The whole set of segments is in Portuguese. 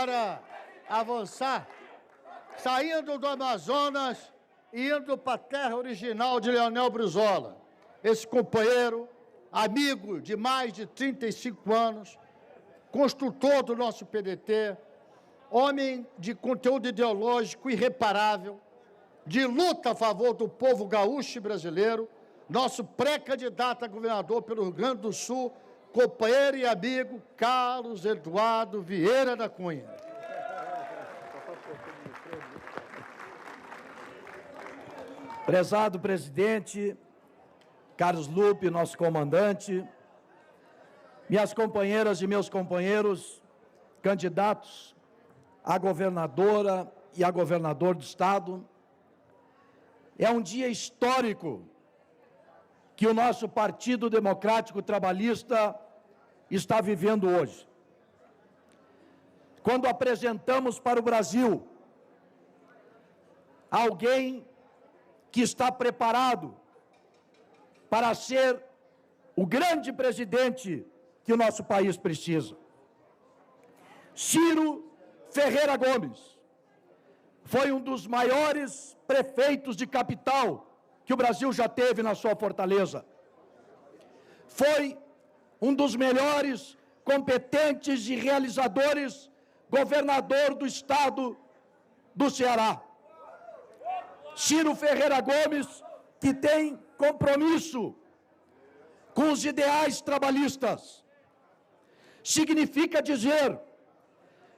Para avançar, saindo do Amazonas e indo para a terra original de Leonel Brizola, esse companheiro, amigo de mais de 35 anos, construtor do nosso PDT, homem de conteúdo ideológico irreparável, de luta a favor do povo gaúcho e brasileiro, nosso pré-candidato a governador pelo Rio Grande do Sul, companheiro e amigo Carlos Eduardo Vieira da Cunha. Prezado presidente, Carlos Lupe, nosso comandante, minhas companheiras e meus companheiros, candidatos a governadora e a governador do Estado, é um dia histórico que o nosso Partido Democrático Trabalhista está vivendo hoje. Quando apresentamos para o Brasil alguém que está preparado para ser o grande presidente que o nosso país precisa. Ciro Ferreira Gomes foi um dos maiores prefeitos de capital que o Brasil já teve na sua fortaleza. Foi um dos melhores, competentes e realizadores governador do estado do Ceará. Ciro Ferreira Gomes, que tem compromisso com os ideais trabalhistas. Significa dizer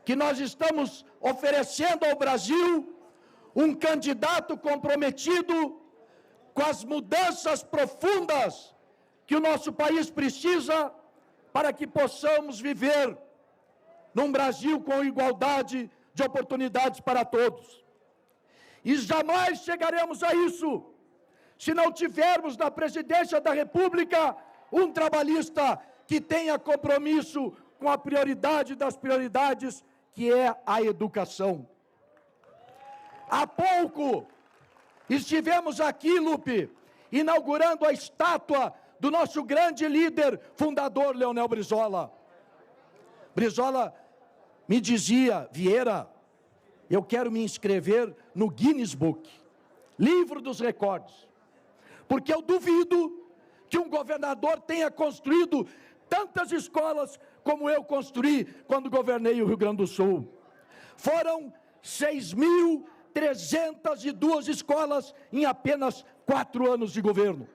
que nós estamos oferecendo ao Brasil um candidato comprometido com as mudanças profundas que o nosso país precisa para que possamos viver num Brasil com igualdade de oportunidades para todos. E jamais chegaremos a isso se não tivermos na presidência da República um trabalhista que tenha compromisso com a prioridade das prioridades, que é a educação. Há pouco estivemos aqui, Lupe, inaugurando a estátua do nosso grande líder fundador, Leonel Brizola. Brizola me dizia: Vieira, eu quero me inscrever no Guinness Book, livro dos recordes, porque eu duvido que um governador tenha construído tantas escolas como eu construí quando governei o Rio Grande do Sul. Foram 6.302 escolas em apenas 4 anos de governo.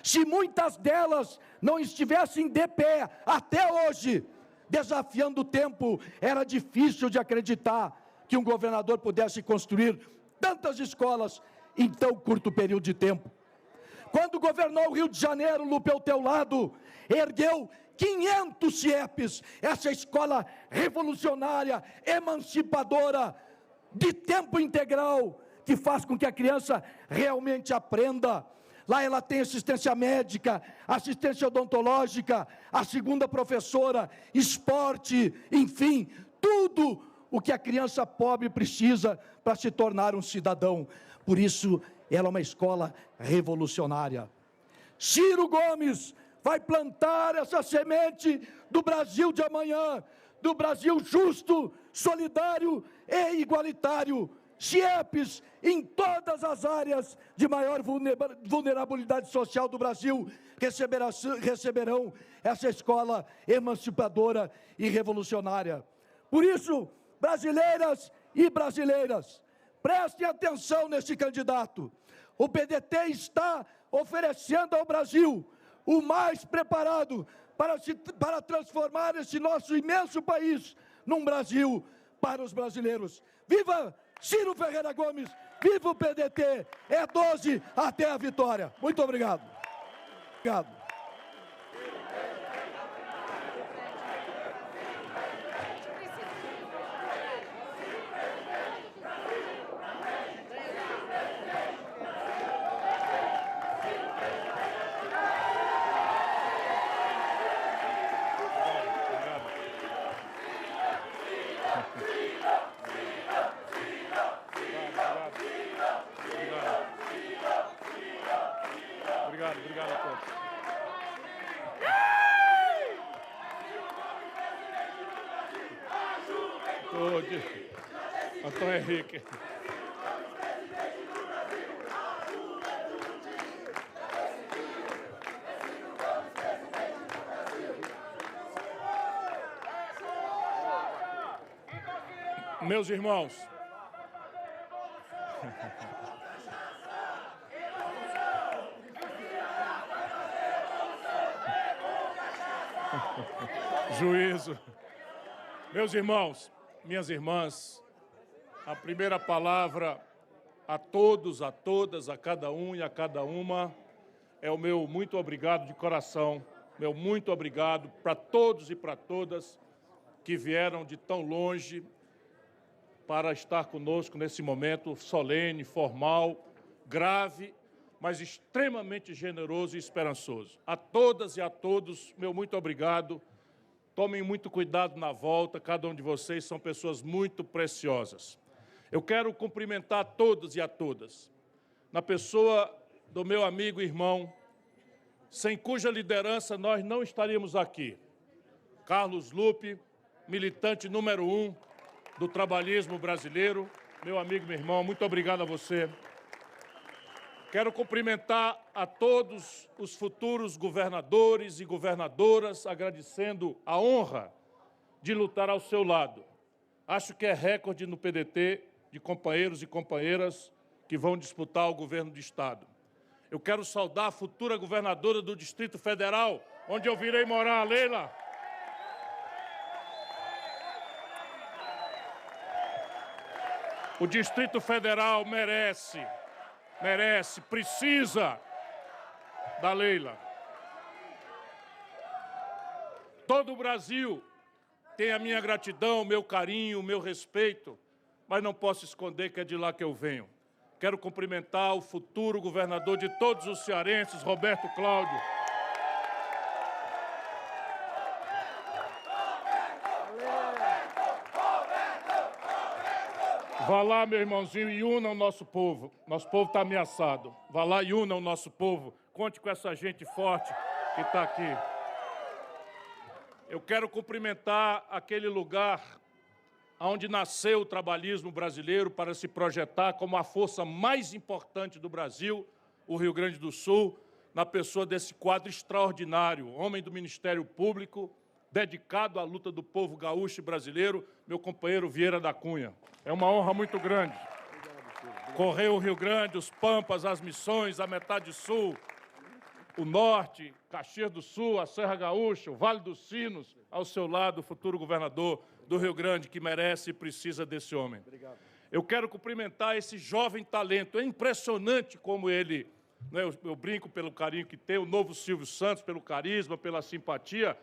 Se muitas delas não estivessem de pé até hoje, desafiando o tempo, era difícil de acreditar que um governador pudesse construir tantas escolas em tão curto período de tempo. Quando governou o Rio de Janeiro, Lupe, ao teu lado, ergueu 500 CIEPs, essa escola revolucionária, emancipadora, de tempo integral, que faz com que a criança realmente aprenda. Lá ela tem assistência médica, assistência odontológica, a segunda professora, esporte, enfim, tudo o que a criança pobre precisa para se tornar um cidadão. Por isso, ela é uma escola revolucionária. Ciro Gomes vai plantar essa semente do Brasil de amanhã, do Brasil justo, solidário e igualitário. CIEPs em todas as áreas de maior vulnerabilidade social do Brasil receberão essa escola emancipadora e revolucionária. Por isso, brasileiras e brasileiras, prestem atenção nesse candidato. O PDT está oferecendo ao Brasil o mais preparado para transformar esse nosso imenso país num Brasil para os brasileiros. Viva Ciro Ferreira Gomes, viva o PDT, é 12 até a vitória. Muito obrigado. Obrigado. Obrigado a todos. saúde. Antônio Henrique. Meus irmãos, juízo. Meus irmãos, minhas irmãs, a primeira palavra a todos, a todas, a cada um e a cada uma é o meu muito obrigado de coração, meu muito obrigado para todos e para todas que vieram de tão longe para estar conosco nesse momento solene, formal, grave, mas extremamente generoso e esperançoso. A todas e a todos, meu muito obrigado. Tomem muito cuidado na volta, cada um de vocês são pessoas muito preciosas. Eu quero cumprimentar a todos e a todas, na pessoa do meu amigo e irmão, sem cuja liderança nós não estaríamos aqui. Carlos Lupe, militante número 1 do trabalhismo brasileiro, meu amigo e meu irmão, muito obrigado a você. Quero cumprimentar a todos os futuros governadores e governadoras, agradecendo a honra de lutar ao seu lado. Acho que é recorde no PDT de companheiros e companheiras que vão disputar o governo do Estado. Eu quero saudar a futura governadora do Distrito Federal, onde eu virei morar, Leila. O Distrito Federal merece, precisa da Leila. Todo o Brasil tem a minha gratidão, o meu carinho, o meu respeito, mas não posso esconder que é de lá que eu venho. Quero cumprimentar o futuro governador de todos os cearenses, Roberto Cláudio. Vá lá, meu irmãozinho, e una o nosso povo. Nosso povo está ameaçado. Vá lá e una o nosso povo. Conte com essa gente forte que está aqui. Eu quero cumprimentar aquele lugar onde nasceu o trabalhismo brasileiro para se projetar como a força mais importante do Brasil, o Rio Grande do Sul, na pessoa desse quadro extraordinário, homem do Ministério Público, dedicado à luta do povo gaúcho e brasileiro, meu companheiro Vieira da Cunha. É uma honra muito grande. Correr o Rio Grande, os Pampas, as Missões, a metade sul, o Norte, Caxias do Sul, a Serra Gaúcha, o Vale dos Sinos, ao seu lado, o futuro governador do Rio Grande, que merece e precisa desse homem. Obrigado. Eu quero cumprimentar esse jovem talento. É impressionante como ele, né, eu brinco pelo carinho que tem, o novo Silvio Santos, pelo carisma, pela simpatia,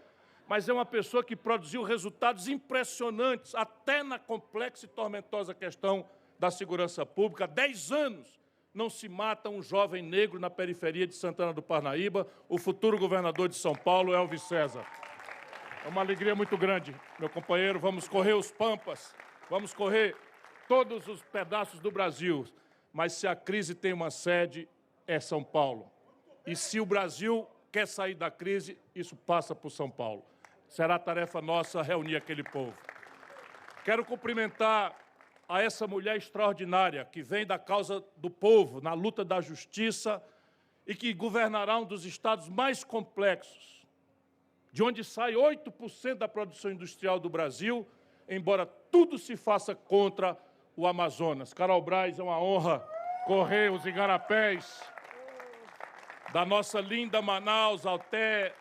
mas é uma pessoa que produziu resultados impressionantes, até na complexa e tormentosa questão da segurança pública. Há 10 anos não se mata um jovem negro na periferia de Santana do Parnaíba, o futuro governador de São Paulo, Elvis César. É uma alegria muito grande, meu companheiro. Vamos correr os Pampas, vamos correr todos os pedaços do Brasil. Mas se a crise tem uma sede, é São Paulo. E se o Brasil quer sair da crise, isso passa por São Paulo. Será tarefa nossa reunir aquele povo. Quero cumprimentar a essa mulher extraordinária que vem da causa do povo, na luta da justiça e que governará um dos estados mais complexos, de onde sai 8% da produção industrial do Brasil, embora tudo se faça contra o Amazonas. Carol Braz, é uma honra correr os igarapés da nossa linda Manaus até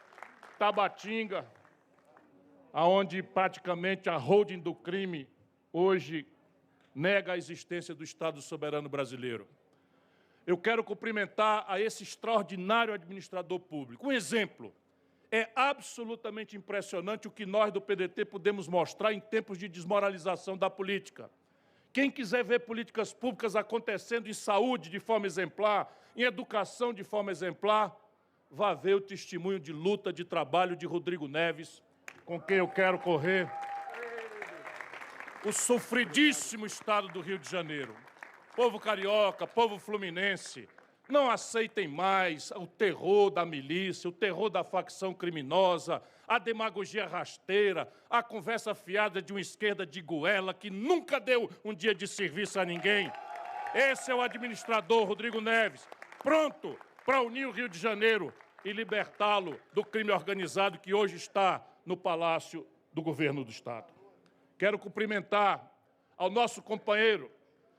Tabatinga, aonde praticamente a holding do crime hoje nega a existência do Estado soberano brasileiro. Eu quero cumprimentar a esse extraordinário administrador público. Um exemplo, é absolutamente impressionante o que nós do PDT podemos mostrar em tempos de desmoralização da política. Quem quiser ver políticas públicas acontecendo em saúde de forma exemplar, em educação de forma exemplar, vá ver o testemunho de luta, de trabalho de Rodrigo Neves, com quem eu quero correr. O sofridíssimo estado do Rio de Janeiro. Povo carioca, povo fluminense, Não aceitem mais o terror da milícia, o terror da facção criminosa, a demagogia rasteira, a conversa fiada de uma esquerda de goela que nunca deu um dia de serviço a ninguém. Esse é o administrador Rodrigo Neves, pronto para unir o Rio de Janeiro e libertá-lo do crime organizado que hoje está no Palácio do Governo do Estado. Quero cumprimentar ao nosso companheiro,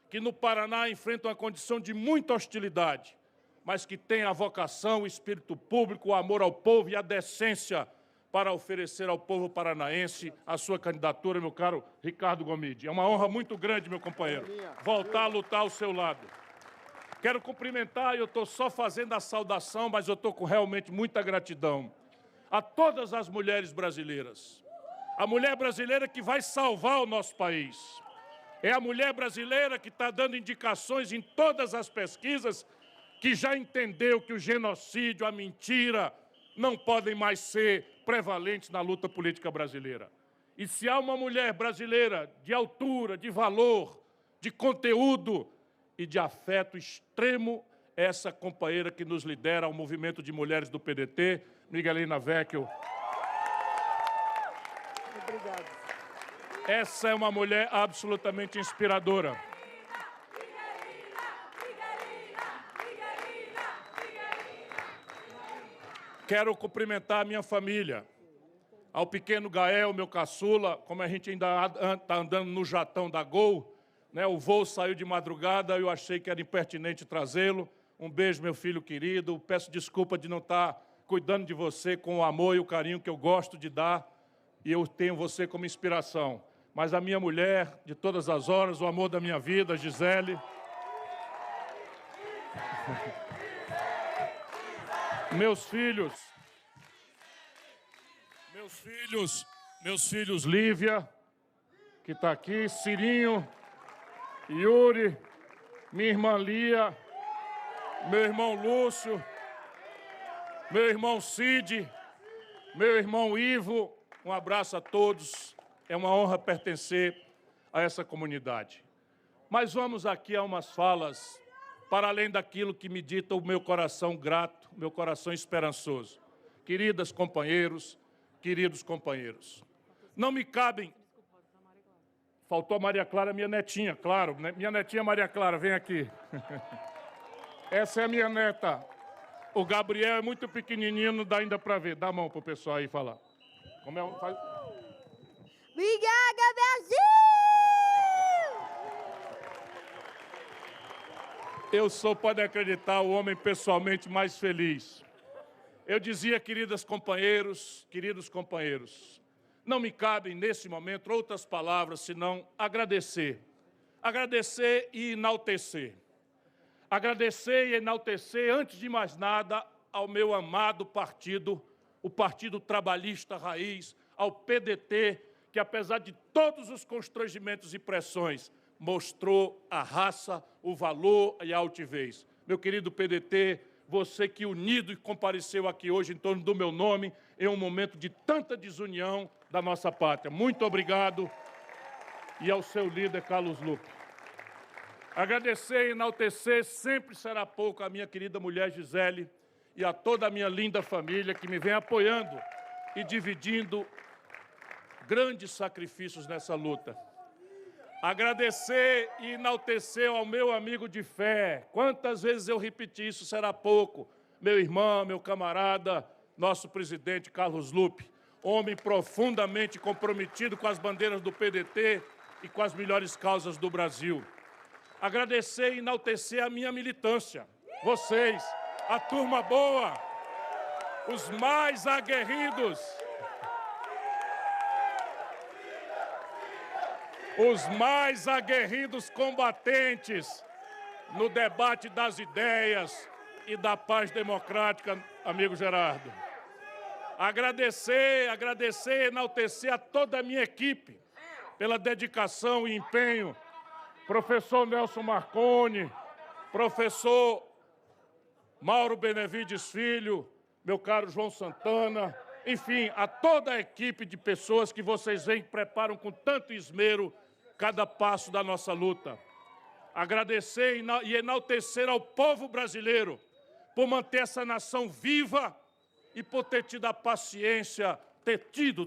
que no Paraná enfrenta uma condição de muita hostilidade, mas que tem a vocação, o espírito público, o amor ao povo e a decência para oferecer ao povo paranaense a sua candidatura, meu caro Ricardo Gomide. É uma honra muito grande, meu companheiro, voltar a lutar ao seu lado. Quero cumprimentar, eu estou só fazendo a saudação, mas eu estou com realmente muita gratidão a todas as mulheres brasileiras. A mulher brasileira que vai salvar o nosso país. É a mulher brasileira que está dando indicações em todas as pesquisas, que já entendeu que o genocídio, a mentira, não podem mais ser prevalentes na luta política brasileira. E se há uma mulher brasileira de altura, de valor, de conteúdo e de afeto extremo, é essa companheira que nos lidera ao movimento de mulheres do PDT, Miguelina Vecchio. Obrigado. Essa é uma mulher absolutamente inspiradora. Quero cumprimentar a minha família, ao pequeno Gael, meu caçula, como a gente ainda está andando no jatão da Gol, né? O voo saiu de madrugada, eu achei que era impertinente trazê-lo. Um beijo, meu filho querido, peço desculpa de não estar cuidando de você com o amor e o carinho que eu gosto de dar, e eu tenho você como inspiração. Mas a minha mulher, de todas as horas, o amor da minha vida, Gisele. Meus filhos Lívia, que está aqui, Cirinho, Yuri, minha irmã Lia, meu irmão Lúcio, meu irmão Cid, meu irmão Ivo, um abraço a todos, é uma honra pertencer a essa comunidade. Mas vamos aqui a umas falas para além daquilo que me dita o meu coração grato, meu coração esperançoso. Queridas companheiros, queridos companheiros, não me cabem... Faltou a Maria Clara, minha netinha, claro, né? Minha netinha Maria Clara, vem aqui. Essa é a minha neta. O Gabriel é muito pequenininho, não dá ainda para ver. Dá a mão para o pessoal aí falar. Como é? Faz... Obrigada, Brasil! Eu sou, pode acreditar, o homem pessoalmente mais feliz. Eu dizia, queridos companheiros, não me cabem nesse momento outras palavras senão agradecer. Agradecer e enaltecer. Agradecer e enaltecer, antes de mais nada, ao meu amado partido, o Partido Trabalhista Raiz, ao PDT, que apesar de todos os constrangimentos e pressões, mostrou a raça, o valor e a altivez. Meu querido PDT, você que unido e compareceu aqui hoje em torno do meu nome, em um momento de tanta desunião da nossa pátria. Muito obrigado. E ao seu líder, Carlos Lupe. Agradecer e enaltecer sempre será pouco a minha querida mulher Gisele e a toda a minha linda família que me vem apoiando e dividindo grandes sacrifícios nessa luta. Agradecer e enaltecer ao meu amigo de fé. Quantas vezes eu repeti isso, será pouco. Meu irmão, meu camarada, nosso presidente Carlos Lupe, homem profundamente comprometido com as bandeiras do PDT e com as melhores causas do Brasil. Agradecer e enaltecer a minha militância. Vocês, a turma boa, os mais aguerridos, combatentes no debate das ideias e da paz democrática, amigo Gerardo. Agradecer e enaltecer a toda a minha equipe pela dedicação e empenho. Professor Nelson Marconi, professor Mauro Benevides Filho, meu caro João Santana, enfim, a toda a equipe de pessoas que vocês veem que preparam com tanto esmero cada passo da nossa luta. Agradecer e enaltecer ao povo brasileiro por manter essa nação viva e por ter tido a paciência,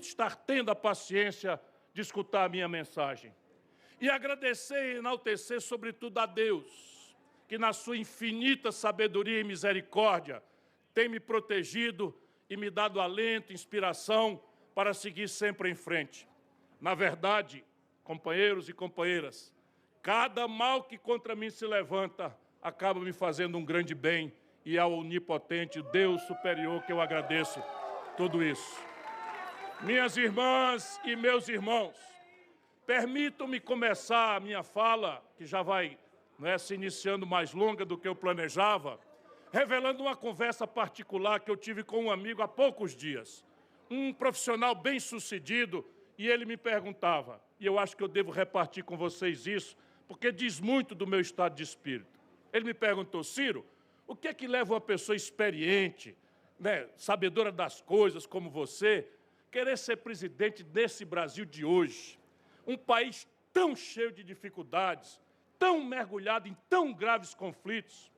estar tendo a paciência de escutar a minha mensagem. E agradecer e enaltecer, sobretudo, a Deus, que na sua infinita sabedoria e misericórdia tem me protegido e me dado alento, inspiração para seguir sempre em frente. Na verdade, companheiros e companheiras, cada mal que contra mim se levanta acaba me fazendo um grande bem, e ao onipotente Deus superior que eu agradeço tudo isso. Minhas irmãs e meus irmãos, permitam-me começar a minha fala, que já vai se iniciando mais longa do que eu planejava, revelando uma conversa particular que eu tive com um amigo há poucos dias, um profissional bem-sucedido, e ele me perguntava, e eu acho que eu devo repartir com vocês isso, porque diz muito do meu estado de espírito. Ele me perguntou: Ciro, o que é que leva uma pessoa experiente, sabedora das coisas como você, querer ser presidente desse Brasil de hoje? Um país tão cheio de dificuldades, tão mergulhado em tão graves conflitos.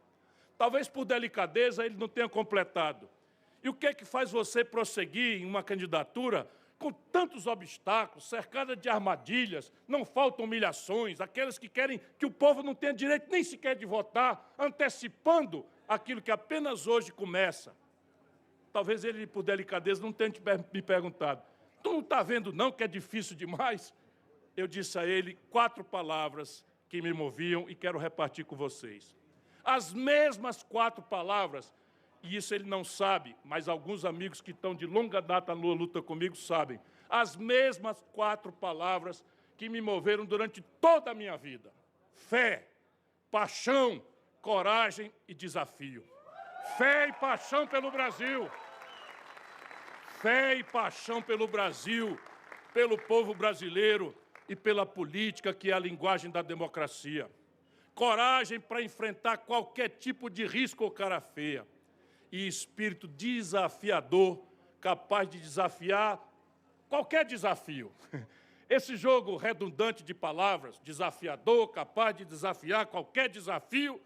Talvez por delicadeza ele não tenha completado. E o que é que faz você prosseguir em uma candidatura com tantos obstáculos, cercada de armadilhas? Não faltam humilhações, aquelas que querem que o povo não tenha direito nem sequer de votar, antecipando aquilo que apenas hoje começa. Talvez ele, por delicadeza, não tenha me perguntado: tu não está vendo não que é difícil demais? Eu disse a ele 4 palavras que me moviam e quero repartir com vocês. As mesmas 4 palavras, e isso ele não sabe, mas alguns amigos que estão de longa data na luta comigo sabem. As mesmas 4 palavras que me moveram durante toda a minha vida: fé, paixão, coragem e desafio. Fé e paixão pelo Brasil. Fé e paixão pelo Brasil, pelo povo brasileiro e pela política, que é a linguagem da democracia. Coragem para enfrentar qualquer tipo de risco ou cara feia. E espírito desafiador, capaz de desafiar qualquer desafio. Esse jogo redundante de palavras, desafiador, capaz de desafiar qualquer desafio,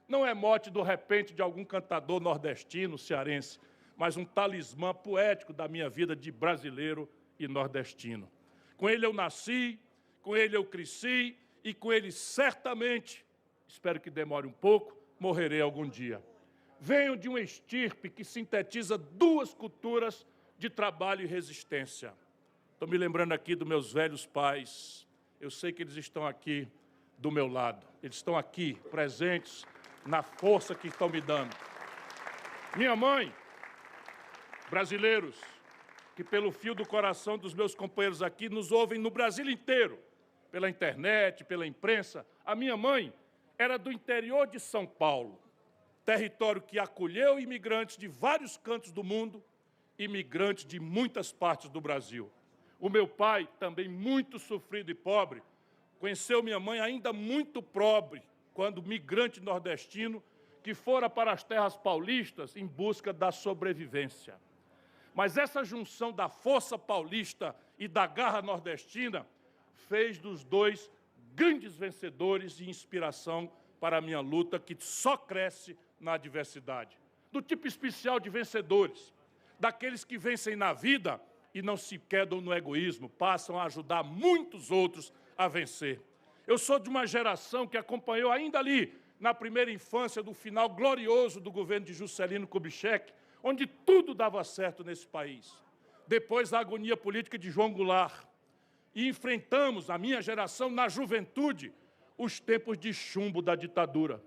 não é mote do repente de algum cantador nordestino, cearense, mas um talismã poético da minha vida de brasileiro e nordestino. Com ele eu nasci, com ele eu cresci e com ele certamente, espero que demore um pouco, morrerei algum dia. Venho de uma estirpe que sintetiza 2 culturas de trabalho e resistência. Estou me lembrando aqui dos meus velhos pais. Eu sei que eles estão aqui do meu lado. Eles estão aqui, presentes, na força que estão me dando. Minha mãe, brasileiros, que pelo fio do coração dos meus companheiros aqui nos ouvem no Brasil inteiro, pela internet, pela imprensa. A minha mãe era do interior de São Paulo, território que acolheu imigrantes de vários cantos do mundo, imigrantes de muitas partes do Brasil. O meu pai, também muito sofrido e pobre, conheceu minha mãe ainda muito pobre, quando migrante nordestino, que fora para as terras paulistas em busca da sobrevivência. Mas essa junção da força paulista e da garra nordestina fez dos 2 grandes vencedores e inspiração para a minha luta, que só cresce na adversidade. Do tipo especial de vencedores, daqueles que vencem na vida e não se quedam no egoísmo, passam a ajudar muitos outros a vencer. Eu sou de uma geração que acompanhou ainda ali, na primeira infância, do final glorioso do governo de Juscelino Kubitschek, onde tudo dava certo nesse país. Depois a agonia política de João Goulart. E enfrentamos, a minha geração, na juventude, os tempos de chumbo da ditadura.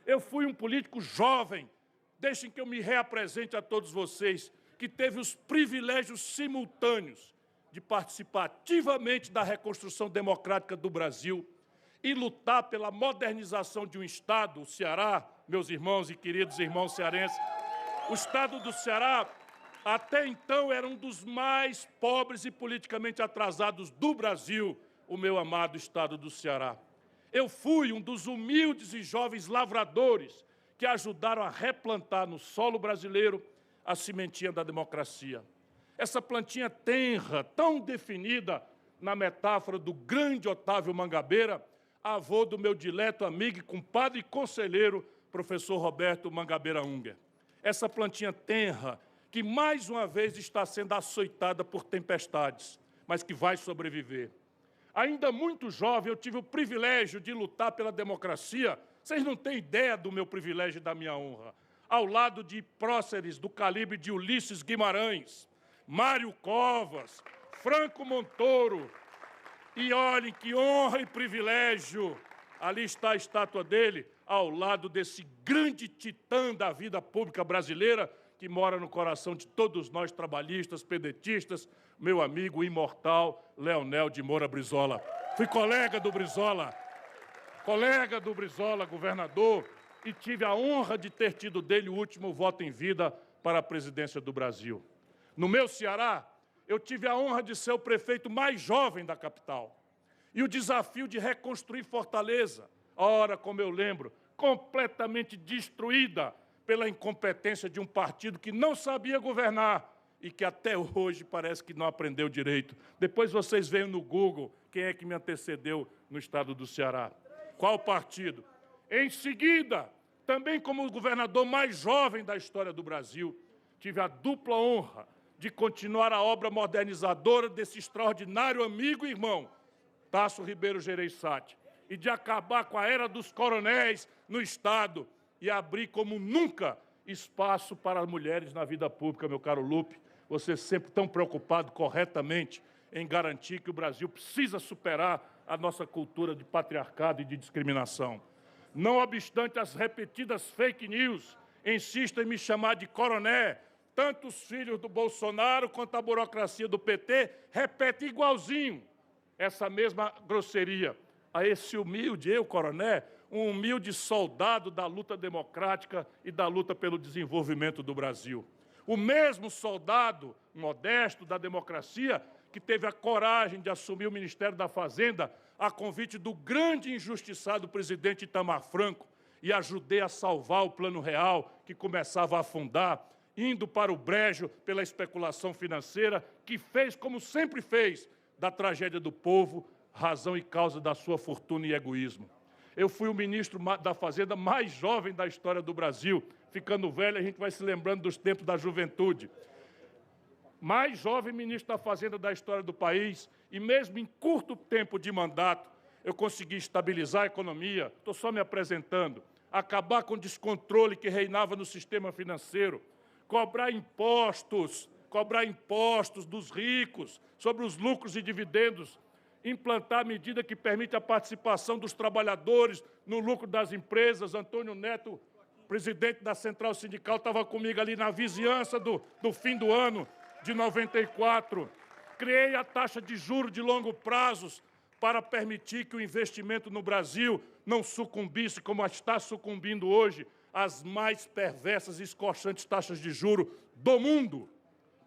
Eu fui um político jovem, deixem que eu me reapresente a todos vocês, que teve os privilégios simultâneos de participar ativamente da reconstrução democrática do Brasil e lutar pela modernização de um Estado, o Ceará, meus irmãos e queridos irmãos cearenses. O Estado do Ceará, até então, era um dos mais pobres e politicamente atrasados do Brasil, o meu amado Estado do Ceará. Eu fui um dos humildes e jovens lavradores que ajudaram a replantar no solo brasileiro a sementinha da democracia. Essa plantinha tenra, tão definida na metáfora do grande Otávio Mangabeira, avô do meu dileto amigo e compadre e conselheiro, professor Roberto Mangabeira Unger. Essa plantinha tenra, que mais uma vez está sendo açoitada por tempestades, mas que vai sobreviver. Ainda muito jovem, eu tive o privilégio de lutar pela democracia. Vocês não têm ideia do meu privilégio e da minha honra. Ao lado de próceres do calibre de Ulisses Guimarães, Mário Covas, Franco Montoro. E olhem que honra e privilégio. Ali está a estátua dele, ao lado desse grande titã da vida pública brasileira, que mora no coração de todos nós, trabalhistas, pedetistas, meu amigo imortal Leonel de Moura Brizola. Fui colega do Brizola, governador, e tive a honra de ter tido dele o último voto em vida para a presidência do Brasil. No meu Ceará, eu tive a honra de ser o prefeito mais jovem da capital. E o desafio de reconstruir Fortaleza, ora, como eu lembro, completamente destruída pela incompetência de um partido que não sabia governar e que até hoje parece que não aprendeu direito. Depois vocês veem no Google quem é que me antecedeu no estado do Ceará. Qual partido? Em seguida, também como o governador mais jovem da história do Brasil, tive a dupla honra de continuar a obra modernizadora desse extraordinário amigo e irmão, Tasso Ribeiro Gereissati, e de acabar com a era dos coronéis no Estado e abrir como nunca espaço para as mulheres na vida pública, meu caro Lupe. Você sempre tão preocupado corretamente em garantir que o Brasil precisa superar a nossa cultura de patriarcado e de discriminação. Não obstante as repetidas fake news insistem em me chamar de coroné, tanto os filhos do Bolsonaro quanto a burocracia do PT repetem igualzinho essa mesma grosseria a esse humilde, coroné, um humilde soldado da luta democrática e da luta pelo desenvolvimento do Brasil. O mesmo soldado modesto da democracia que teve a coragem de assumir o Ministério da Fazenda a convite do grande injustiçado presidente Itamar Franco e ajudei a salvar o Plano Real, que começava a afundar, indo para o brejo pela especulação financeira, que fez, como sempre fez, da tragédia do povo, razão e causa da sua fortuna e egoísmo. Eu fui o ministro da Fazenda mais jovem da história do Brasil. Ficando velho, a gente vai se lembrando dos tempos da juventude. Mais jovem ministro da Fazenda da história do país, e mesmo em curto tempo de mandato, eu consegui estabilizar a economia, estou só me apresentando, acabar com o descontrole que reinava no sistema financeiro, cobrar impostos dos ricos sobre os lucros e dividendos, implantar a medida que permite a participação dos trabalhadores no lucro das empresas. Antônio Neto, presidente da Central Sindical, estava comigo ali na vizinhança do fim do ano de 94. Criei a taxa de juros de longo prazo para permitir que o investimento no Brasil não sucumbisse, como está sucumbindo hoje, às mais perversas e escorchantes taxas de juros do mundo.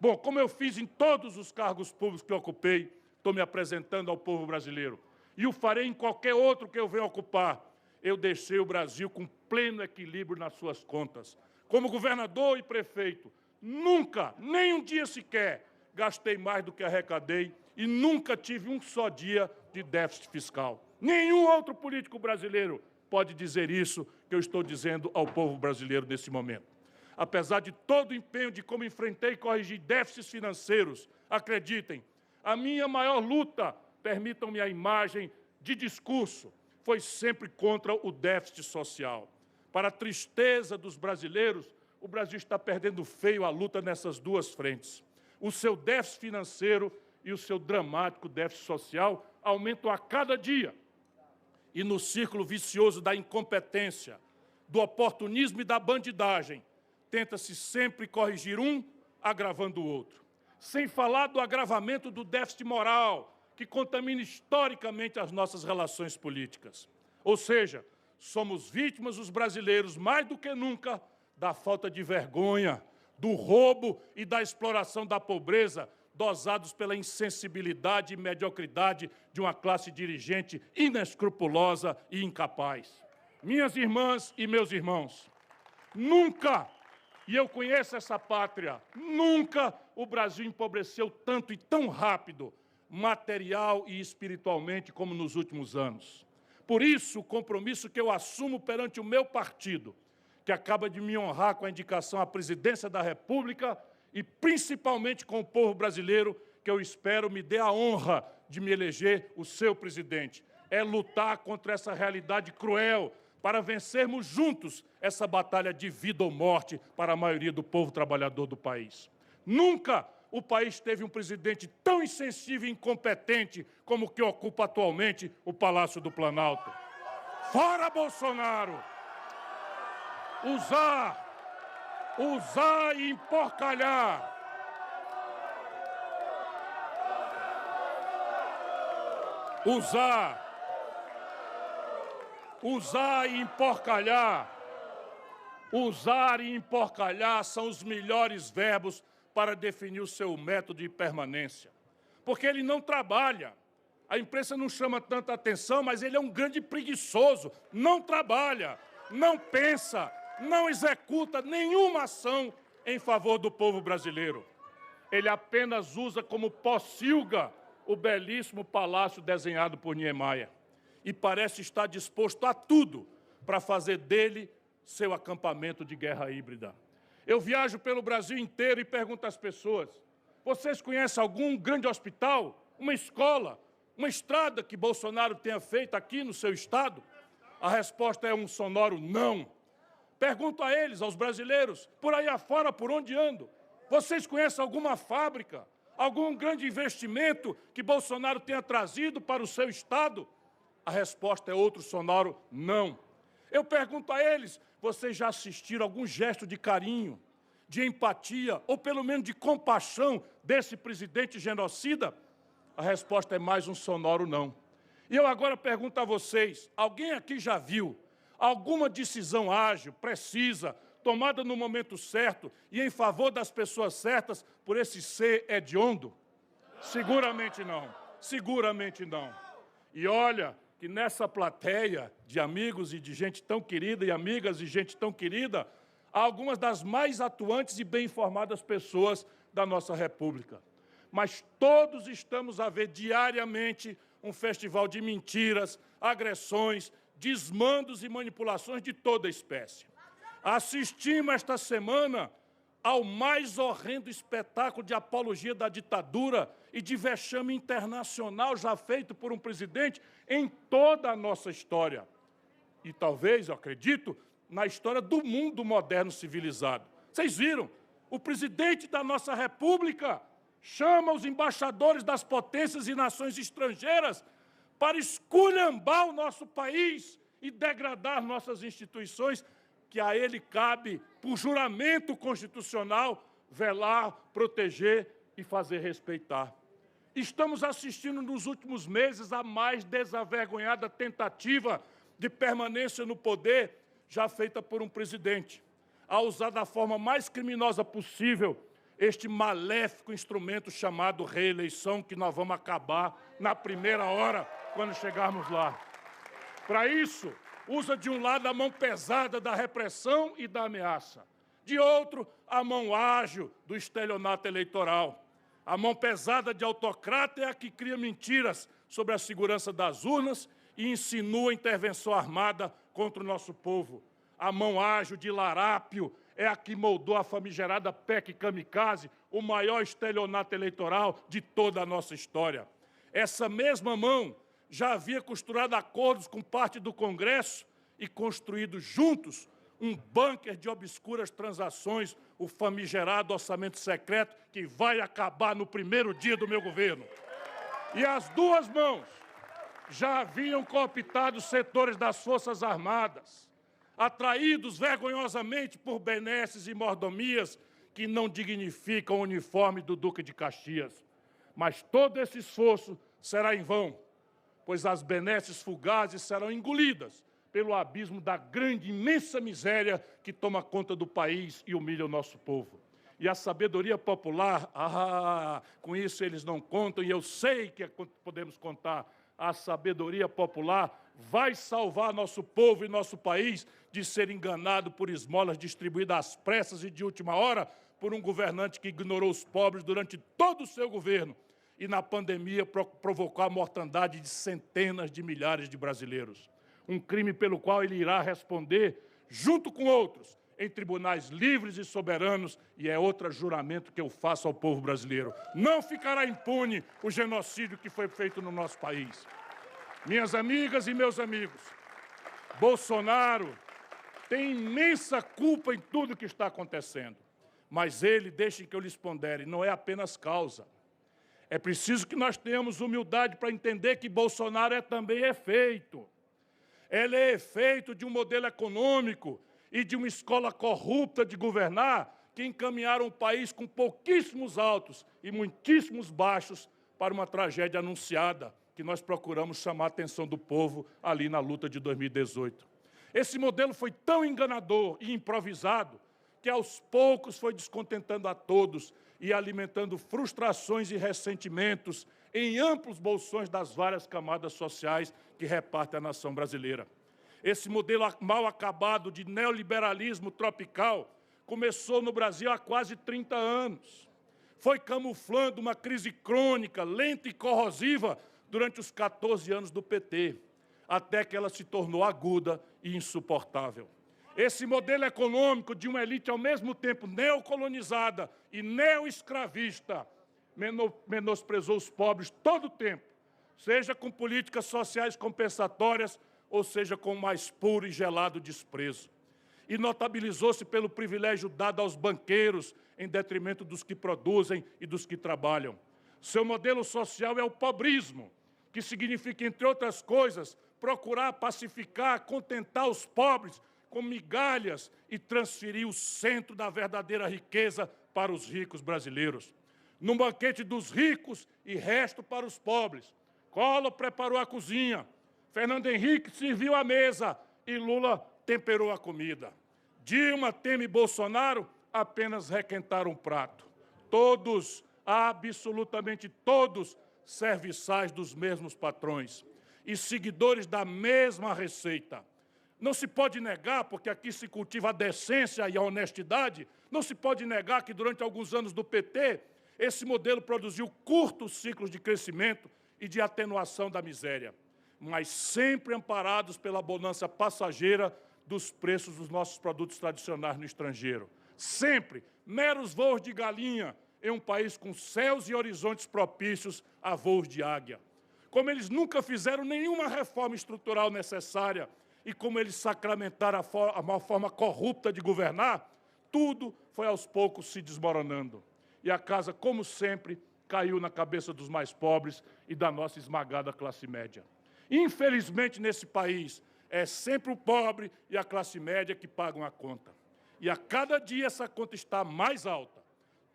Bom, como eu fiz em todos os cargos públicos que eu ocupei, estou me apresentando ao povo brasileiro, e o farei em qualquer outro que eu venha ocupar. Eu deixei o Brasil com pleno equilíbrio nas suas contas. Como governador e prefeito, nunca, nem um dia sequer, gastei mais do que arrecadei e nunca tive um só dia de déficit fiscal. Nenhum outro político brasileiro pode dizer isso que eu estou dizendo ao povo brasileiro nesse momento. Apesar de todo o empenho de como enfrentei e corrigi déficits financeiros, acreditem, a minha maior luta, permitam-me a imagem de discurso, foi sempre contra o déficit social. Para a tristeza dos brasileiros, o Brasil está perdendo feio a luta nessas duas frentes. O seu déficit financeiro e o seu dramático déficit social aumentam a cada dia. E no círculo vicioso da incompetência, do oportunismo e da bandidagem, tenta-se sempre corrigir um, agravando o outro. Sem falar do agravamento do déficit moral, que contamina historicamente as nossas relações políticas. Ou seja, somos vítimas, os brasileiros, mais do que nunca, da falta de vergonha, do roubo e da exploração da pobreza, dosados pela insensibilidade e mediocridade de uma classe dirigente inescrupulosa e incapaz. Minhas irmãs e meus irmãos, nunca, e eu conheço essa pátria, nunca o Brasil empobreceu tanto e tão rápido, material e espiritualmente, como nos últimos anos. Por isso, o compromisso que eu assumo perante o meu partido, que acaba de me honrar com a indicação à presidência da República e principalmente com o povo brasileiro, que eu espero me dê a honra de me eleger o seu presidente. É lutar contra essa realidade cruel, para vencermos juntos essa batalha de vida ou morte para a maioria do povo trabalhador do país. Nunca o país teve um presidente tão insensível e incompetente como o que ocupa atualmente o Palácio do Planalto. Fora Bolsonaro! Usar e emporcalhar. Usar e emporcalhar. Usar e emporcalhar são os melhores verbos para definir o seu método de permanência. Porque ele não trabalha. A imprensa não chama tanta atenção, mas ele é um grande preguiçoso. Não trabalha, não pensa, não executa nenhuma ação em favor do povo brasileiro. Ele apenas usa como pocilga o belíssimo palácio desenhado por Niemeyer. E parece estar disposto a tudo para fazer dele seu acampamento de guerra híbrida. Eu viajo pelo Brasil inteiro e pergunto às pessoas: vocês conhecem algum grande hospital, uma escola, uma estrada que Bolsonaro tenha feito aqui no seu estado? A resposta é um sonoro não. Pergunto a eles, aos brasileiros, por aí afora, por onde ando: vocês conhecem alguma fábrica, algum grande investimento que Bolsonaro tenha trazido para o seu estado? A resposta é outro sonoro não. Eu pergunto a eles: vocês já assistiram algum gesto de carinho, de empatia, ou pelo menos de compaixão desse presidente genocida? A resposta é mais um sonoro não. E eu agora pergunto a vocês: alguém aqui já viu alguma decisão ágil, precisa, tomada no momento certo e em favor das pessoas certas por esse ser hediondo? Seguramente não. Seguramente não. E olha que nessa plateia de amigos e de gente tão querida, e amigas e gente tão querida, há algumas das mais atuantes e bem informadas pessoas da nossa República. Mas todos estamos a ver diariamente um festival de mentiras, agressões, desmandos e manipulações de toda espécie. Assistimos esta semana ao mais horrendo espetáculo de apologia da ditadura e de vexame internacional já feito por um presidente em toda a nossa história. E talvez, eu acredito, na história do mundo moderno civilizado. Vocês viram? O presidente da nossa República chama os embaixadores das potências e nações estrangeiras para esculhambar o nosso país e degradar nossas instituições, que a ele cabe, por juramento constitucional, velar, proteger e fazer respeitar. Estamos assistindo nos últimos meses a mais desavergonhada tentativa de permanência no poder já feita por um presidente, a usar da forma mais criminosa possível este maléfico instrumento chamado reeleição, que nós vamos acabar na primeira hora, quando chegarmos lá. Para isso, usa de um lado a mão pesada da repressão e da ameaça, de outro, a mão ágil do estelionato eleitoral. A mão pesada de autocrata é a que cria mentiras sobre a segurança das urnas e insinua intervenção armada contra o nosso povo. A mão ágil de larápio é a que moldou a famigerada PEC Kamikaze, o maior estelionato eleitoral de toda a nossa história. Essa mesma mão já havia costurado acordos com parte do Congresso e construído juntos um bunker de obscuras transações, o famigerado orçamento secreto, que vai acabar no primeiro dia do meu governo. E as duas mãos já haviam cooptado setores das Forças Armadas, atraídos vergonhosamente por benesses e mordomias que não dignificam o uniforme do Duque de Caxias. Mas todo esse esforço será em vão, pois as benesses fugazes serão engolidas pelo abismo da grande, imensa miséria que toma conta do país e humilha o nosso povo. E a sabedoria popular, com isso eles não contam, e eu sei que podemos contar. A sabedoria popular vai salvar nosso povo e nosso país de ser enganado por esmolas distribuídas às pressas e de última hora por um governante que ignorou os pobres durante todo o seu governo e na pandemia provocou a mortandade de centenas de milhares de brasileiros. um crime pelo qual ele irá responder, junto com outros, em tribunais livres e soberanos, e é outro juramento que eu faço ao povo brasileiro. Não ficará impune o genocídio que foi feito no nosso país. Minhas amigas e meus amigos, Bolsonaro tem imensa culpa em tudo que está acontecendo, mas ele, deixem que eu lhes pondere, não é apenas causa. É preciso que nós tenhamos humildade para entender que Bolsonaro também efeito. Ele é efeito de um modelo econômico e de uma escola corrupta de governar que encaminharam o país com pouquíssimos altos e muitíssimos baixos para uma tragédia anunciada que nós procuramos chamar a atenção do povo ali na luta de 2018. Esse modelo foi tão enganador e improvisado que aos poucos foi descontentando a todos e alimentando frustrações e ressentimentos em amplos bolsões das várias camadas sociais que repartem a nação brasileira. Esse modelo mal acabado de neoliberalismo tropical começou no Brasil há quase 30 anos. Foi camuflando uma crise crônica, lenta e corrosiva durante os 14 anos do PT, até que ela se tornou aguda e insuportável. Esse modelo econômico de uma elite ao mesmo tempo neocolonizada e neoescravista menosprezou os pobres todo o tempo, seja com políticas sociais compensatórias ou seja com o mais puro e gelado desprezo. E notabilizou-se pelo privilégio dado aos banqueiros em detrimento dos que produzem e dos que trabalham. Seu modelo social é o pobrismo, que significa, entre outras coisas, procurar pacificar, contentar os pobres com migalhas e transferir o centro da verdadeira riqueza para os ricos brasileiros. Num banquete dos ricos e resto para os pobres. Collor preparou a cozinha, Fernando Henrique serviu a mesa e Lula temperou a comida. Dilma, Temer e Bolsonaro apenas requentaram o prato. Todos, absolutamente todos, serviçais dos mesmos patrões e seguidores da mesma receita. Não se pode negar, porque aqui se cultiva a decência e a honestidade, não se pode negar que durante alguns anos do PT, esse modelo produziu curtos ciclos de crescimento e de atenuação da miséria, mas sempre amparados pela bonança passageira dos preços dos nossos produtos tradicionais no estrangeiro. Sempre meros voos de galinha em um país com céus e horizontes propícios a voos de águia. Como eles nunca fizeram nenhuma reforma estrutural necessária e como eles sacramentaram a forma corrupta de governar, tudo foi aos poucos se desmoronando. E a casa, como sempre, caiu na cabeça dos mais pobres e da nossa esmagada classe média. Infelizmente, nesse país, é sempre o pobre e a classe média que pagam a conta. E a cada dia essa conta está mais alta.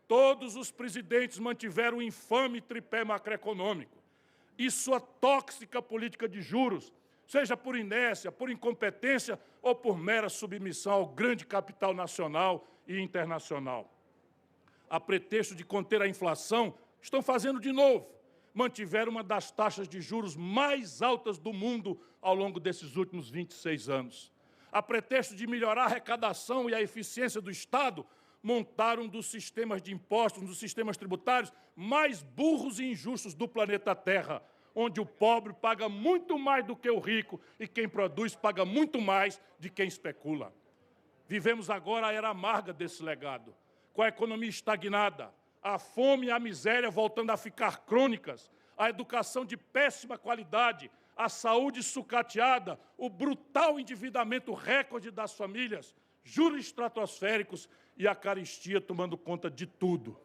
Todos os presidentes mantiveram o infame tripé macroeconômico e sua tóxica política de juros, seja por inércia, por incompetência ou por mera submissão ao grande capital nacional e internacional. A pretexto de conter a inflação, estão fazendo de novo. Mantiveram uma das taxas de juros mais altas do mundo ao longo desses últimos 26 anos. A pretexto de melhorar a arrecadação e a eficiência do Estado, montaram um dos sistemas de impostos, um dos sistemas tributários mais burros e injustos do planeta Terra, onde o pobre paga muito mais do que o rico e quem produz paga muito mais de quem especula. Vivemos agora a era amarga desse legado, com a economia estagnada, a fome e a miséria voltando a ficar crônicas, a educação de péssima qualidade, a saúde sucateada, o brutal endividamento recorde das famílias, juros estratosféricos e a carestia tomando conta de tudo.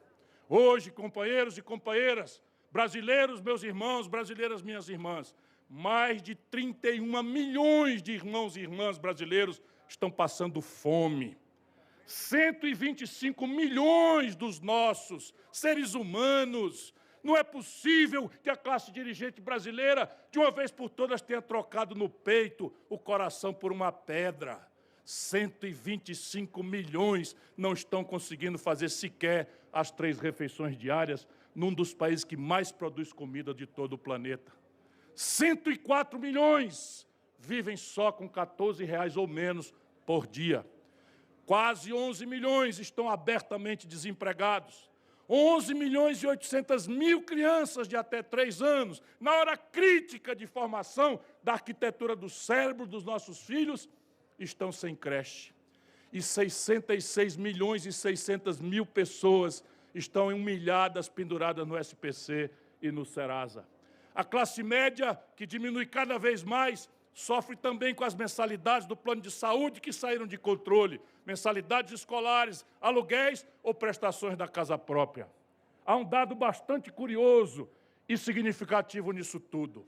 Hoje, companheiros e companheiras, brasileiros, meus irmãos, brasileiras, minhas irmãs, mais de 31 milhões de irmãos e irmãs brasileiros estão passando fome. 125 milhões dos nossos seres humanos. Não é possível que a classe dirigente brasileira, de uma vez por todas, tenha trocado no peito o coração por uma pedra. 125 milhões não estão conseguindo fazer sequer as 3 refeições diárias num dos países que mais produz comida de todo o planeta. 104 milhões vivem só com R$14 ou menos por dia. Quase 11 milhões estão abertamente desempregados. 11 milhões e 800 mil crianças de até 3 anos, na hora crítica de formação, da arquitetura do cérebro dos nossos filhos, estão sem creche. E 66 milhões e 600 mil pessoas estão humilhadas, penduradas no SPC e no Serasa. A classe média, que diminui cada vez mais, sofre também com as mensalidades do plano de saúde que saíram de controle, mensalidades escolares, aluguéis ou prestações da casa própria. Há um dado bastante curioso e significativo nisso tudo.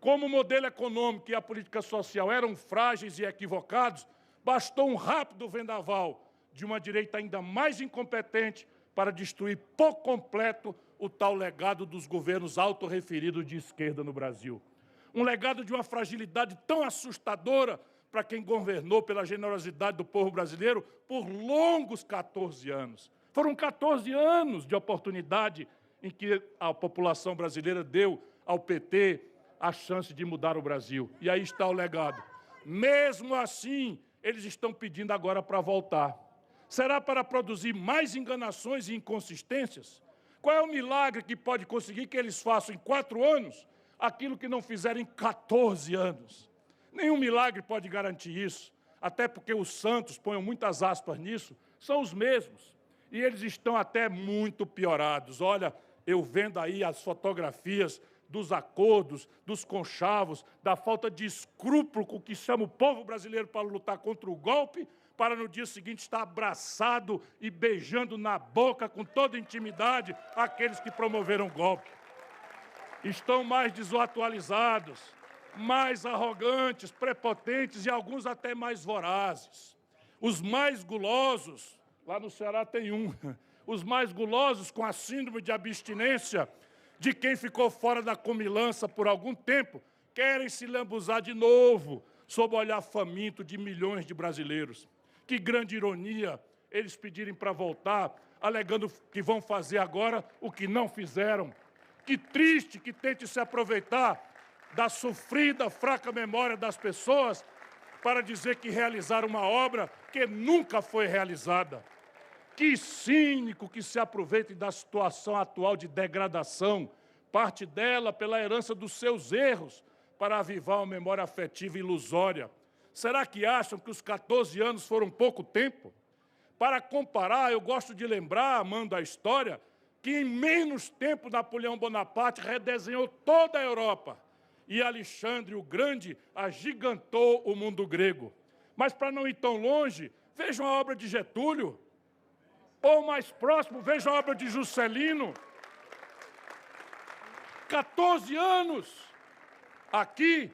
Como o modelo econômico e a política social eram frágeis e equivocados, bastou um rápido vendaval de uma direita ainda mais incompetente para destruir por completo o tal legado dos governos autorreferidos de esquerda no Brasil. Um legado de uma fragilidade tão assustadora para quem governou pela generosidade do povo brasileiro por longos 14 anos. Foram 14 anos de oportunidade em que a população brasileira deu ao PT a chance de mudar o Brasil. E aí está o legado. Mesmo assim, eles estão pedindo agora para voltar. Será para produzir mais enganações e inconsistências? Qual é o milagre que pode conseguir que eles façam em 4 anos aquilo que não fizeram em 14 anos? Nenhum milagre pode garantir isso, até porque os santos, ponham muitas aspas nisso, são os mesmos. E eles estão até muito piorados. Olha, eu vendo aí as fotografias dos acordos, dos conchavos, da falta de escrúpulo com que chama o povo brasileiro para lutar contra o golpe, para no dia seguinte estar abraçado e beijando na boca com toda intimidade aqueles que promoveram o golpe. Estão mais desatualizados, mais arrogantes, prepotentes e alguns até mais vorazes. Os mais gulosos, lá no Ceará tem os mais gulosos com a síndrome de abstinência de quem ficou fora da comilança por algum tempo, querem se lambuzar de novo, sob o olhar faminto de milhões de brasileiros. Que grande ironia eles pedirem para voltar, alegando que vão fazer agora o que não fizeram. Que triste que tente se aproveitar da sofrida, fraca memória das pessoas para dizer que realizaram uma obra que nunca foi realizada. Que cínico que se aproveite da situação atual de degradação, parte dela pela herança dos seus erros, para avivar uma memória afetiva ilusória. Será que acham que os 14 anos foram pouco tempo? Para comparar, eu gosto de lembrar, amando a história, que em menos tempo Napoleão Bonaparte redesenhou toda a Europa e Alexandre o Grande agigantou o mundo grego. Mas para não ir tão longe, vejam a obra de Getúlio, ou mais próximo, vejam a obra de Juscelino. 14 anos aqui,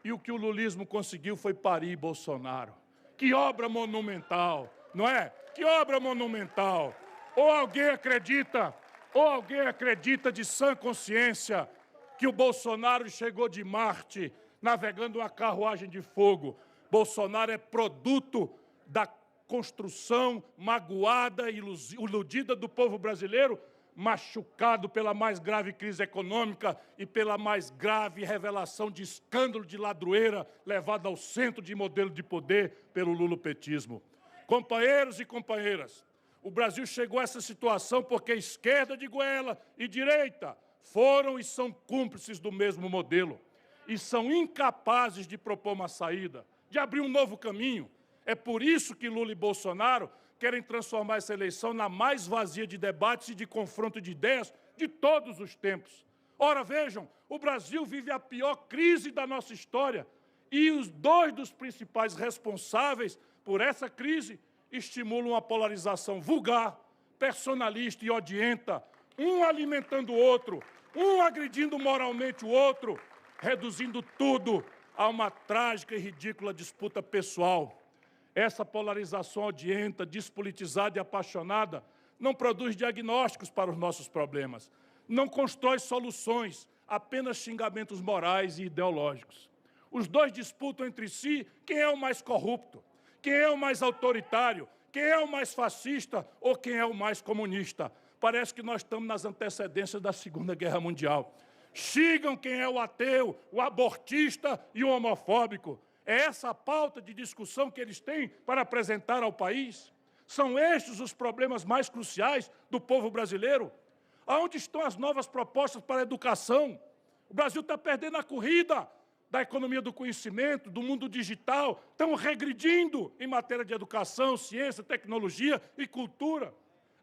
e o que o lulismo conseguiu foi parir Bolsonaro. Que obra monumental, não é? Que obra monumental. Ou alguém acredita de sã consciência que o Bolsonaro chegou de Marte navegando uma carruagem de fogo. Bolsonaro é produto da construção magoada e iludida do povo brasileiro, machucado pela mais grave crise econômica e pela mais grave revelação de escândalo de ladroeira levado ao centro de modelo de poder pelo lulopetismo. Companheiros e companheiras, o Brasil chegou a essa situação porque a esquerda de Goela e direita foram e são cúmplices do mesmo modelo e são incapazes de propor uma saída, de abrir um novo caminho. É por isso que Lula e Bolsonaro querem transformar essa eleição na mais vazia de debates e de confronto de ideias de todos os tempos. Ora, vejam, o Brasil vive a pior crise da nossa história e os dois dos principais responsáveis por essa crise estimulam a polarização vulgar, personalista e odienta, um alimentando o outro, um agredindo moralmente o outro, reduzindo tudo a uma trágica e ridícula disputa pessoal. Essa polarização odienta, despolitizada e apaixonada não produz diagnósticos para os nossos problemas, não constrói soluções, apenas xingamentos morais e ideológicos. Os dois disputam entre si quem é o mais corrupto, quem é o mais autoritário, quem é o mais fascista ou quem é o mais comunista. Parece que nós estamos nas antecedências da Segunda Guerra Mundial. Xingam quem é o ateu, o abortista e o homofóbico. É essa a pauta de discussão que eles têm para apresentar ao país? São estes os problemas mais cruciais do povo brasileiro? Aonde estão as novas propostas para a educação? O Brasil está perdendo a corrida da economia do conhecimento, do mundo digital, estão regredindo em matéria de educação, ciência, tecnologia e cultura.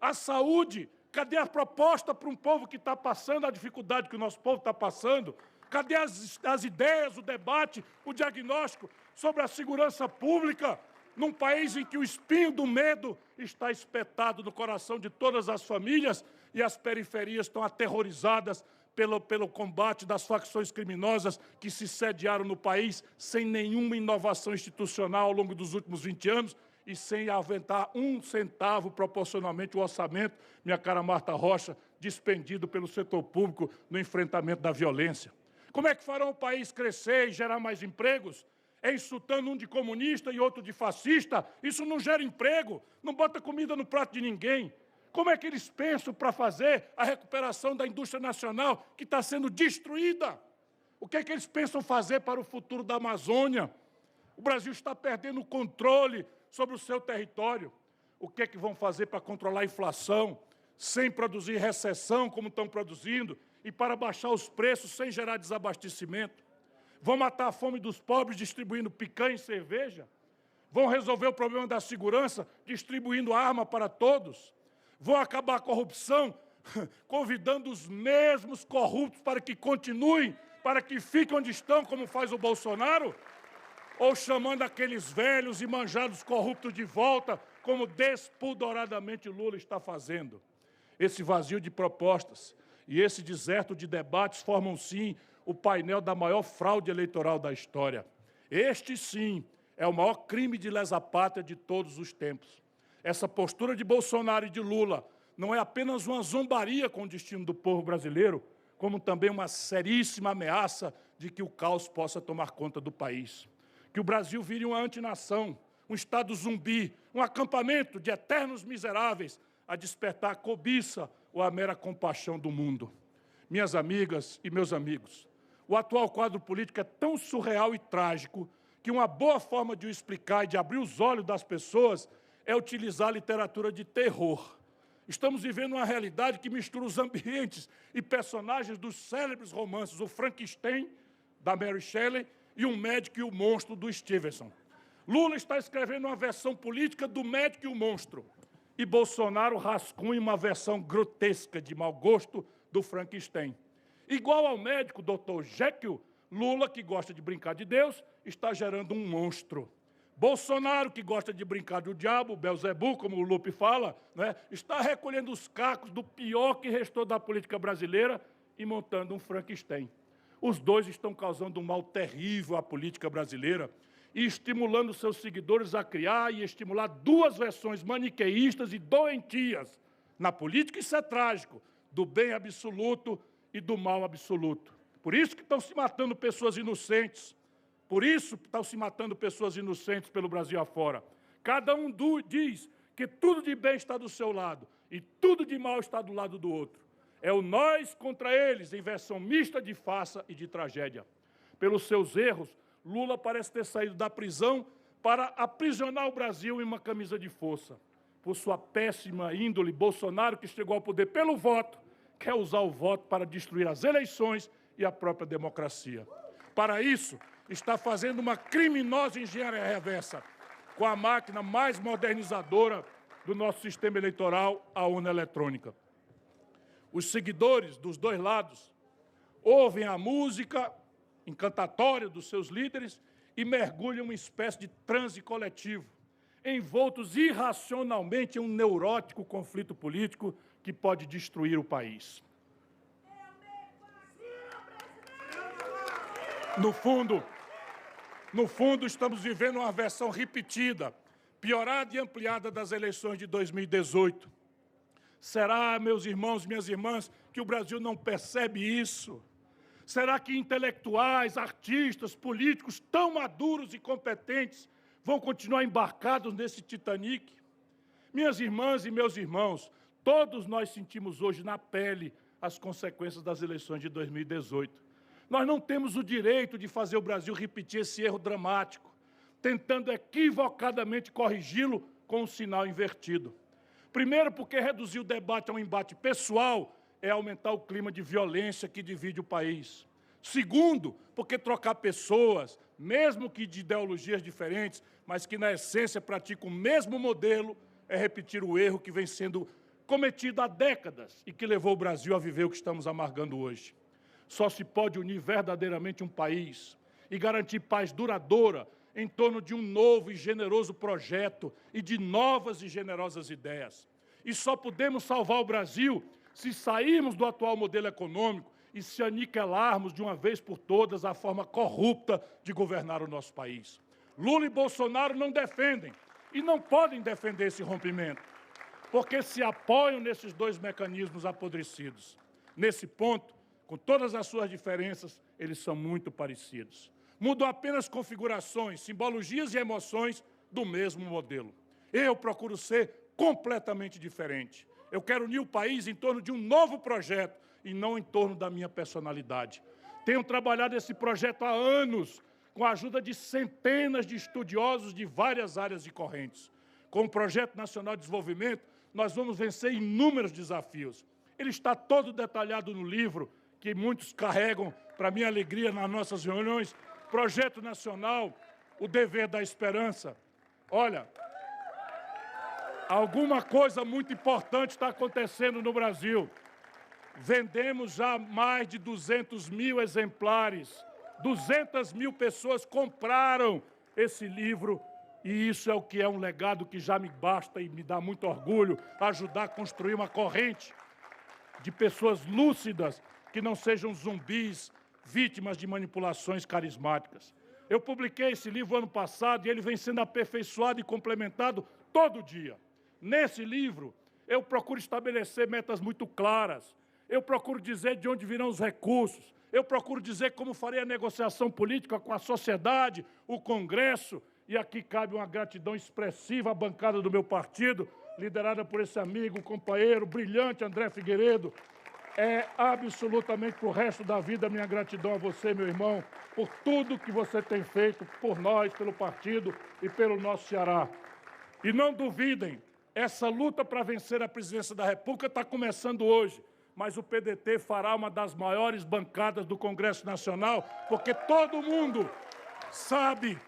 A saúde, cadê a proposta para um povo que está passando a dificuldade que o nosso povo está passando? Cadê as ideias, o debate, o diagnóstico sobre a segurança pública, num país em que o espinho do medo está espetado no coração de todas as famílias e as periferias estão aterrorizadas pelo combate das facções criminosas que se sediaram no país sem nenhuma inovação institucional ao longo dos últimos 20 anos e sem aventar um centavo proporcionalmente o orçamento, minha cara Marta Rocha, dispendido pelo setor público no enfrentamento da violência. Como é que farão o país crescer e gerar mais empregos? É insultando um de comunista e outro de fascista? Isso não gera emprego, não bota comida no prato de ninguém. Como é que eles pensam para fazer a recuperação da indústria nacional que está sendo destruída? O que é que eles pensam fazer para o futuro da Amazônia? O Brasil está perdendo o controle sobre o seu território. O que é que vão fazer para controlar a inflação, sem produzir recessão, como estão produzindo, e para baixar os preços sem gerar desabastecimento? Vão matar a fome dos pobres distribuindo picanha e cerveja? Vão resolver o problema da segurança distribuindo arma para todos? Vão acabar a corrupção convidando os mesmos corruptos para que continuem, para que fiquem onde estão, como faz o Bolsonaro? Ou chamando aqueles velhos e manjados corruptos de volta, como despudoradamente Lula está fazendo? Esse vazio de propostas e esse deserto de debates formam, sim, o painel da maior fraude eleitoral da história. Este, sim, é o maior crime de lesa-pátria de todos os tempos. Essa postura de Bolsonaro e de Lula não é apenas uma zombaria com o destino do povo brasileiro, como também uma seríssima ameaça de que o caos possa tomar conta do país. Que o Brasil vire uma antinação, um estado zumbi, um acampamento de eternos miseráveis a despertar a cobiça ou a mera compaixão do mundo. Minhas amigas e meus amigos, o atual quadro político é tão surreal e trágico que uma boa forma de o explicar e de abrir os olhos das pessoas é utilizar a literatura de terror. Estamos vivendo uma realidade que mistura os ambientes e personagens dos célebres romances O Frankenstein, da Mary Shelley, e O Médico e o Monstro, do Stevenson. Lula está escrevendo uma versão política do Médico e o Monstro, e Bolsonaro rascunha uma versão grotesca de mau gosto do Frankenstein. Igual ao médico Dr. Jekyll, Lula, que gosta de brincar de Deus, está gerando um monstro. Bolsonaro, que gosta de brincar do diabo, Belzebu, como o Lupe fala, né, está recolhendo os cacos do pior que restou da política brasileira e montando um Frankenstein. Os dois estão causando um mal terrível à política brasileira e estimulando seus seguidores a criar e estimular duas versões maniqueístas e doentias na política. Isso é trágico, do bem absoluto e do mal absoluto. Por isso que estão se matando pessoas inocentes. Por isso estão se matando pessoas inocentes pelo Brasil afora. Cada um diz que tudo de bem está do seu lado e tudo de mal está do lado do outro. É o nós contra eles, em versão mista de farsa e de tragédia. Pelos seus erros, Lula parece ter saído da prisão para aprisionar o Brasil em uma camisa de força. Por sua péssima índole, Bolsonaro, que chegou ao poder pelo voto, quer usar o voto para destruir as eleições e a própria democracia. Para isso, está fazendo uma criminosa engenharia reversa com a máquina mais modernizadora do nosso sistema eleitoral, a urna eletrônica. Os seguidores dos dois lados ouvem a música encantatória dos seus líderes e mergulham em uma espécie de transe coletivo, envoltos irracionalmente em um neurótico conflito político que pode destruir o país. No fundo, estamos vivendo uma versão repetida, piorada e ampliada das eleições de 2018. Será, meus irmãos e minhas irmãs, que o Brasil não percebe isso? Será que intelectuais, artistas, políticos tão maduros e competentes vão continuar embarcados nesse Titanic? Minhas irmãs e meus irmãos, todos nós sentimos hoje na pele as consequências das eleições de 2018. Nós não temos o direito de fazer o Brasil repetir esse erro dramático, tentando equivocadamente corrigi-lo com um sinal invertido. Primeiro, porque reduzir o debate a um embate pessoal é aumentar o clima de violência que divide o país. Segundo, porque trocar pessoas, mesmo que de ideologias diferentes, mas que na essência praticam o mesmo modelo, é repetir o erro que vem sendo cometido há décadas e que levou o Brasil a viver o que estamos amargando hoje. Só se pode unir verdadeiramente um país e garantir paz duradoura em torno de um novo e generoso projeto e de novas e generosas ideias. E só podemos salvar o Brasil se sairmos do atual modelo econômico e se aniquilarmos de uma vez por todas a forma corrupta de governar o nosso país. Lula e Bolsonaro não defendem e não podem defender esse rompimento, porque se apoiam nesses dois mecanismos apodrecidos. Nesse ponto, com todas as suas diferenças, eles são muito parecidos. Mudam apenas configurações, simbologias e emoções do mesmo modelo. Eu procuro ser completamente diferente. Eu quero unir o país em torno de um novo projeto e não em torno da minha personalidade. Tenho trabalhado esse projeto há anos, com a ajuda de centenas de estudiosos de várias áreas e correntes. Com o Projeto Nacional de Desenvolvimento, nós vamos vencer inúmeros desafios. Ele está todo detalhado no livro, que muitos carregam, para minha alegria, nas nossas reuniões. Projeto Nacional, o dever da esperança. Olha, alguma coisa muito importante está acontecendo no Brasil. Vendemos já mais de 200 mil exemplares. 200 mil pessoas compraram esse livro e isso é o que é um legado que já me basta e me dá muito orgulho ajudar a construir uma corrente de pessoas lúcidas que não sejam zumbis, vítimas de manipulações carismáticas. Eu publiquei esse livro ano passado e ele vem sendo aperfeiçoado e complementado todo dia. Nesse livro, eu procuro estabelecer metas muito claras, eu procuro dizer de onde virão os recursos, eu procuro dizer como farei a negociação política com a sociedade, o Congresso, e aqui cabe uma gratidão expressiva à bancada do meu partido, liderada por esse amigo, companheiro, brilhante André Figueiredo. É absolutamente para o resto da vida minha gratidão a você, meu irmão, por tudo que você tem feito por nós, pelo partido e pelo nosso Ceará. E não duvidem, essa luta para vencer a presidência da República está começando hoje, mas o PDT fará uma das maiores bancadas do Congresso Nacional, porque todo mundo sabe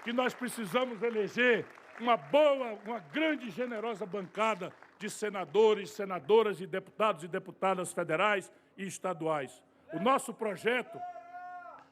que nós precisamos eleger uma boa, uma grande e generosa bancada de senadores, senadoras e deputadas federais e estaduais. O nosso projeto,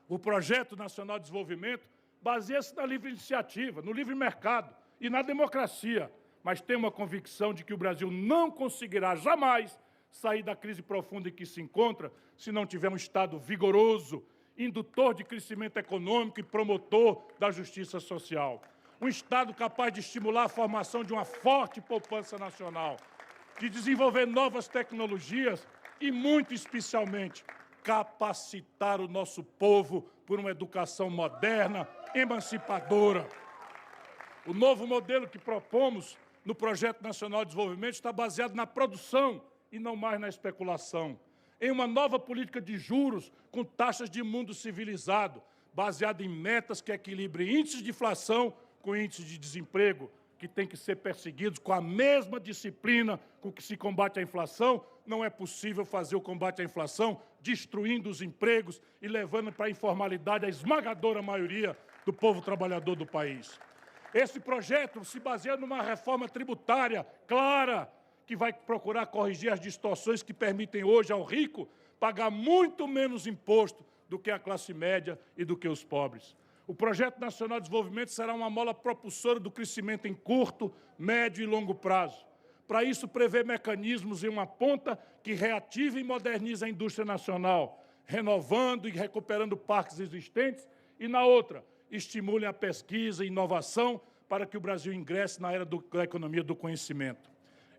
o Projeto Nacional de Desenvolvimento, baseia-se na livre iniciativa, no livre mercado e na democracia, mas tem uma convicção de que o Brasil não conseguirá jamais sair da crise profunda em que se encontra se não tiver um Estado vigoroso, indutor de crescimento econômico e promotor da justiça social. Um Estado capaz de estimular a formação de uma forte poupança nacional, de desenvolver novas tecnologias e, muito especialmente, capacitar o nosso povo por uma educação moderna, emancipadora. O novo modelo que propomos no Projeto Nacional de Desenvolvimento está baseado na produção e não mais na especulação. Em uma nova política de juros com taxas de mundo civilizado, baseada em metas que equilibrem índices de inflação com índices de desemprego, que têm que ser perseguidos com a mesma disciplina com que se combate a inflação. Não é possível fazer o combate à inflação destruindo os empregos e levando para a informalidade a esmagadora maioria do povo trabalhador do país. Esse projeto se baseia numa reforma tributária clara, que vai procurar corrigir as distorções que permitem hoje ao rico pagar muito menos imposto do que a classe média e do que os pobres. O Projeto Nacional de Desenvolvimento será uma mola propulsora do crescimento em curto, médio e longo prazo. Para isso, prevê mecanismos em uma ponta que reative e modernize a indústria nacional, renovando e recuperando parques existentes, e na outra, estimule a pesquisa e inovação para que o Brasil ingresse na era da economia do conhecimento.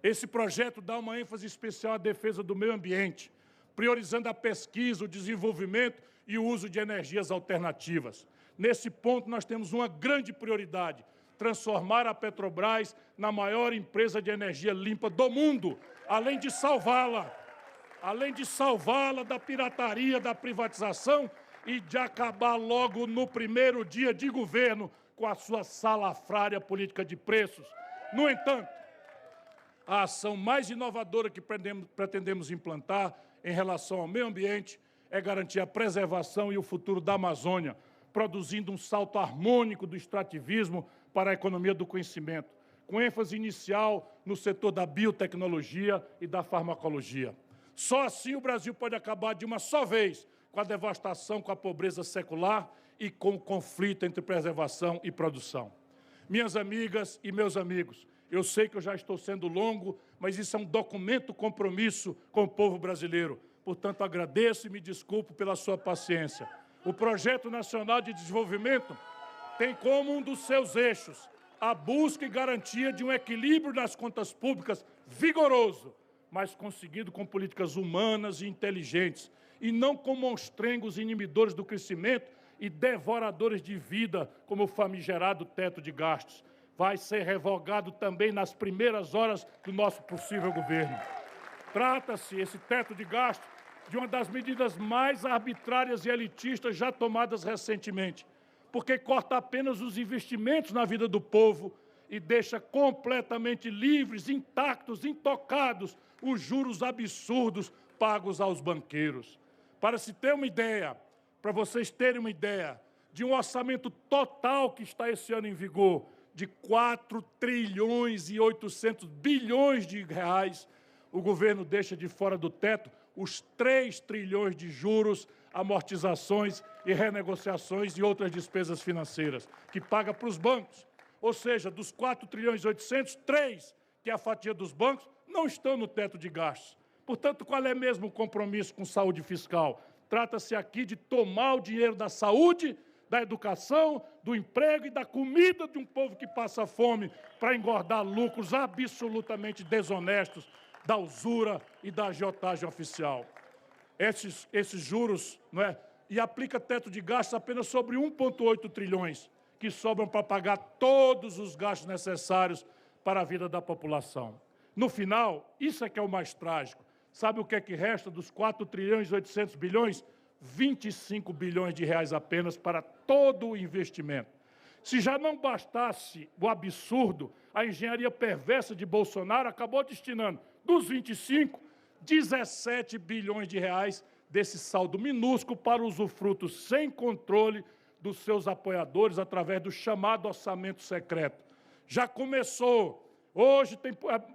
Esse projeto dá uma ênfase especial à defesa do meio ambiente, priorizando a pesquisa, o desenvolvimento e o uso de energias alternativas. Nesse ponto, nós temos uma grande prioridade: transformar a Petrobras na maior empresa de energia limpa do mundo, além de salvá-la da pirataria, da privatização e de acabar logo no primeiro dia de governo com a sua salafrária política de preços. No entanto, a ação mais inovadora que pretendemos implantar em relação ao meio ambiente é garantir a preservação e o futuro da Amazônia, produzindo um salto harmônico do extrativismo para a economia do conhecimento, com ênfase inicial no setor da biotecnologia e da farmacologia. Só assim o Brasil pode acabar de uma só vez com a devastação, com a pobreza secular e com o conflito entre preservação e produção. Minhas amigas e meus amigos, eu sei que eu já estou sendo longo, mas isso é um documento compromisso com o povo brasileiro. Portanto, agradeço e me desculpo pela sua paciência. O Projeto Nacional de Desenvolvimento tem como um dos seus eixos a busca e garantia de um equilíbrio nas contas públicas vigoroso, mas conseguido com políticas humanas e inteligentes, e não com monstrengos inibidores do crescimento e devoradores de vida, como o famigerado teto de gastos. Vai ser revogado também nas primeiras horas do nosso possível governo. Trata-se, esse teto de gastos, de uma das medidas mais arbitrárias e elitistas já tomadas recentemente, porque corta apenas os investimentos na vida do povo e deixa completamente livres, intactos, intocados os juros absurdos pagos aos banqueiros. Para se ter uma ideia, para vocês terem uma ideia, de um orçamento total que está esse ano em vigor, de 4 trilhões e 800 bilhões de reais, o governo deixa de fora do teto os 3 trilhões de juros, amortizações e renegociações e outras despesas financeiras, que paga para os bancos. Ou seja, dos 4 trilhões e 800, 3, que é a fatia dos bancos, não estão no teto de gastos. Portanto, qual é mesmo o compromisso com saúde fiscal? Trata-se aqui de tomar o dinheiro da saúde, da educação, do emprego e da comida de um povo que passa fome para engordar lucros absolutamente desonestos da usura e da agiotagem oficial. Esses juros, não é? E aplica teto de gastos apenas sobre 1,8 trilhões, que sobram para pagar todos os gastos necessários para a vida da população. No final, isso é que é o mais trágico. Sabe o que é que resta dos 4 trilhões e 800 bilhões? 25 bilhões de reais apenas para todo o investimento. Se já não bastasse o absurdo, a engenharia perversa de Bolsonaro acabou destinando, dos 25, 17 bilhões de reais desse saldo minúsculo para usufruto sem controle dos seus apoiadores através do chamado orçamento secreto. Já começou. Hoje tem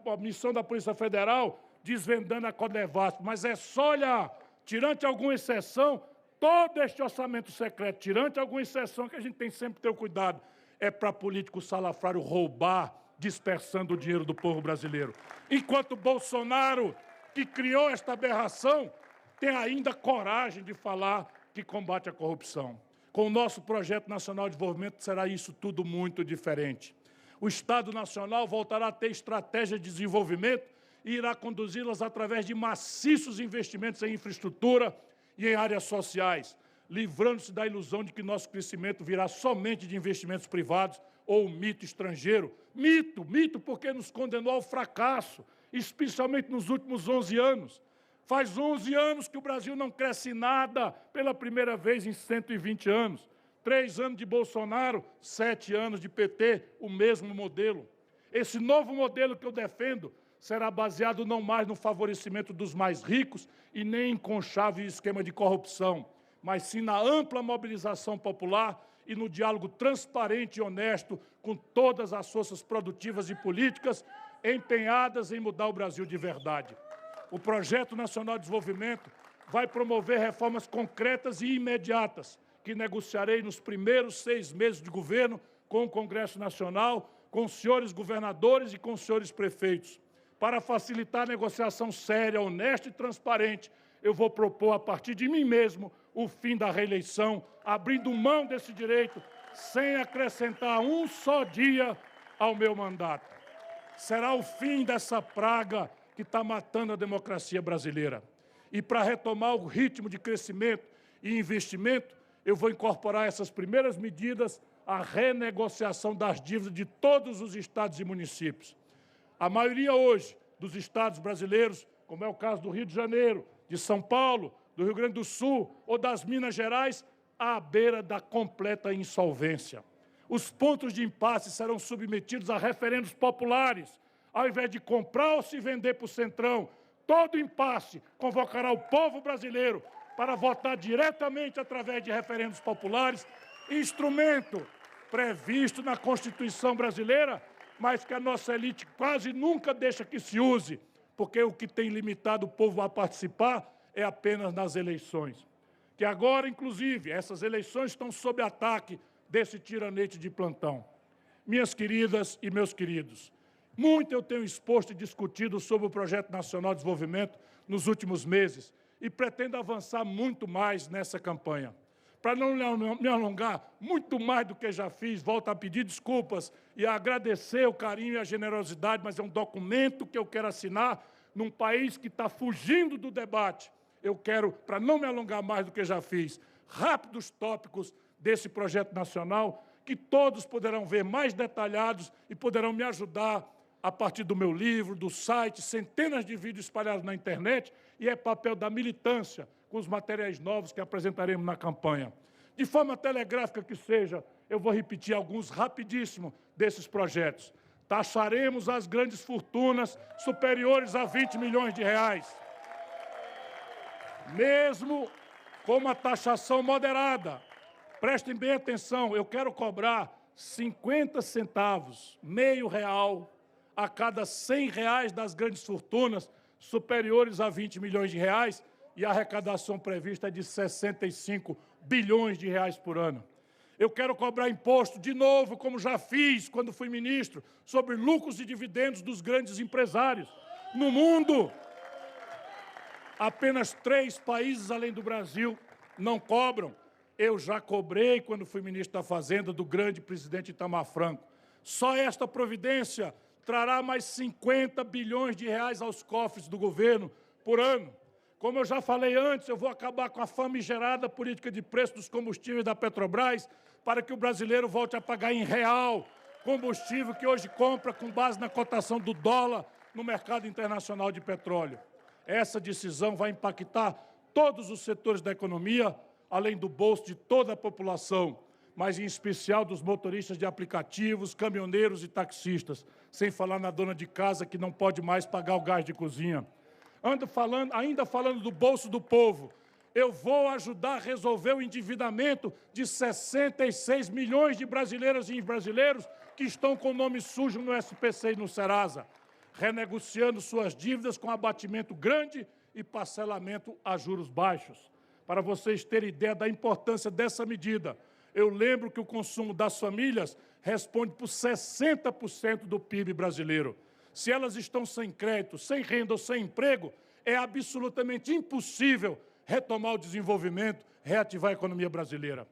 a missão da Polícia Federal desvendando a Codevasf, mas é só olhar, tirante alguma exceção, todo este orçamento secreto, tirante alguma exceção, que a gente tem sempre que ter o cuidado, é para político salafrário roubar, dispersando o dinheiro do povo brasileiro. Enquanto Bolsonaro, que criou esta aberração, tem ainda coragem de falar que combate a corrupção. Com o nosso Projeto Nacional de Desenvolvimento será isso tudo muito diferente. O Estado Nacional voltará a ter estratégia de desenvolvimento e irá conduzi-las através de maciços investimentos em infraestrutura e em áreas sociais, livrando-se da ilusão de que nosso crescimento virá somente de investimentos privados ou um mito estrangeiro. Mito porque nos condenou ao fracasso, especialmente nos últimos 11 anos. Faz 11 anos que o Brasil não cresce nada pela primeira vez em 120 anos. 3 anos de Bolsonaro, 7 anos de PT, o mesmo modelo. Esse novo modelo que eu defendo será baseado não mais no favorecimento dos mais ricos e nem em conchavos e esquema de corrupção, mas sim na ampla mobilização popular e no diálogo transparente e honesto com todas as forças produtivas e políticas empenhadas em mudar o Brasil de verdade. O Projeto Nacional de Desenvolvimento vai promover reformas concretas e imediatas, que negociarei nos primeiros 6 meses de governo com o Congresso Nacional, com os senhores governadores e com os senhores prefeitos. Para facilitar a negociação séria, honesta e transparente, eu vou propor, a partir de mim mesmo, o fim da reeleição, abrindo mão desse direito, sem acrescentar um só dia ao meu mandato. Será o fim dessa praga que está matando a democracia brasileira. E para retomar o ritmo de crescimento e investimento, eu vou incorporar essas primeiras medidas à renegociação das dívidas de todos os estados e municípios. A maioria hoje dos estados brasileiros, como é o caso do Rio de Janeiro, de São Paulo, do Rio Grande do Sul ou das Minas Gerais, à beira da completa insolvência. Os pontos de impasse serão submetidos a referendos populares. Ao invés de comprar ou se vender para o Centrão, todo impasse convocará o povo brasileiro para votar diretamente através de referendos populares, instrumento previsto na Constituição brasileira, mas que a nossa elite quase nunca deixa que se use, porque o que tem limitado o povo a participar é apenas nas eleições. Que agora, inclusive, essas eleições estão sob ataque desse tiranete de plantão. Minhas queridas e meus queridos, muito eu tenho exposto e discutido sobre o Projeto Nacional de Desenvolvimento nos últimos meses e pretendo avançar muito mais nessa campanha. Para não me alongar muito mais do que já fiz, volto a pedir desculpas e a agradecer o carinho e a generosidade, mas é um documento que eu quero assinar num país que está fugindo do debate. Eu quero, para não me alongar mais do que já fiz, rápidos tópicos desse projeto nacional, que todos poderão ver mais detalhados e poderão me ajudar a partir do meu livro, do site, centenas de vídeos espalhados na internet, e é papel da militância com os materiais novos que apresentaremos na campanha. De forma telegráfica que seja, eu vou repetir alguns rapidíssimo desses projetos. Taxaremos as grandes fortunas superiores a 20 milhões de reais. Mesmo com uma taxação moderada, prestem bem atenção, eu quero cobrar 50 centavos, meio real, a cada 100 reais das grandes fortunas superiores a 20 milhões de reais, e a arrecadação prevista é de 65 bilhões de reais por ano. Eu quero cobrar imposto de novo, como já fiz quando fui ministro, sobre lucros e dividendos dos grandes empresários. No mundo, apenas 3 países além do Brasil não cobram. Eu já cobrei quando fui ministro da Fazenda do grande presidente Itamar Franco. Só esta providência trará mais 50 bilhões de reais aos cofres do governo por ano. Como eu já falei antes, eu vou acabar com a famigerada política de preço dos combustíveis da Petrobras para que o brasileiro volte a pagar em real combustível que hoje compra com base na cotação do dólar no mercado internacional de petróleo. Essa decisão vai impactar todos os setores da economia, além do bolso de toda a população, mas em especial dos motoristas de aplicativos, caminhoneiros e taxistas, sem falar na dona de casa que não pode mais pagar o gás de cozinha. Ainda falando do bolso do povo, eu vou ajudar a resolver o endividamento de 66 milhões de brasileiras e brasileiros que estão com nome sujo no SPC e no Serasa, renegociando suas dívidas com abatimento grande e parcelamento a juros baixos. Para vocês terem ideia da importância dessa medida, eu lembro que o consumo das famílias responde por 60% do PIB brasileiro. Se elas estão sem crédito, sem renda ou sem emprego, é absolutamente impossível retomar o desenvolvimento, reativar a economia brasileira.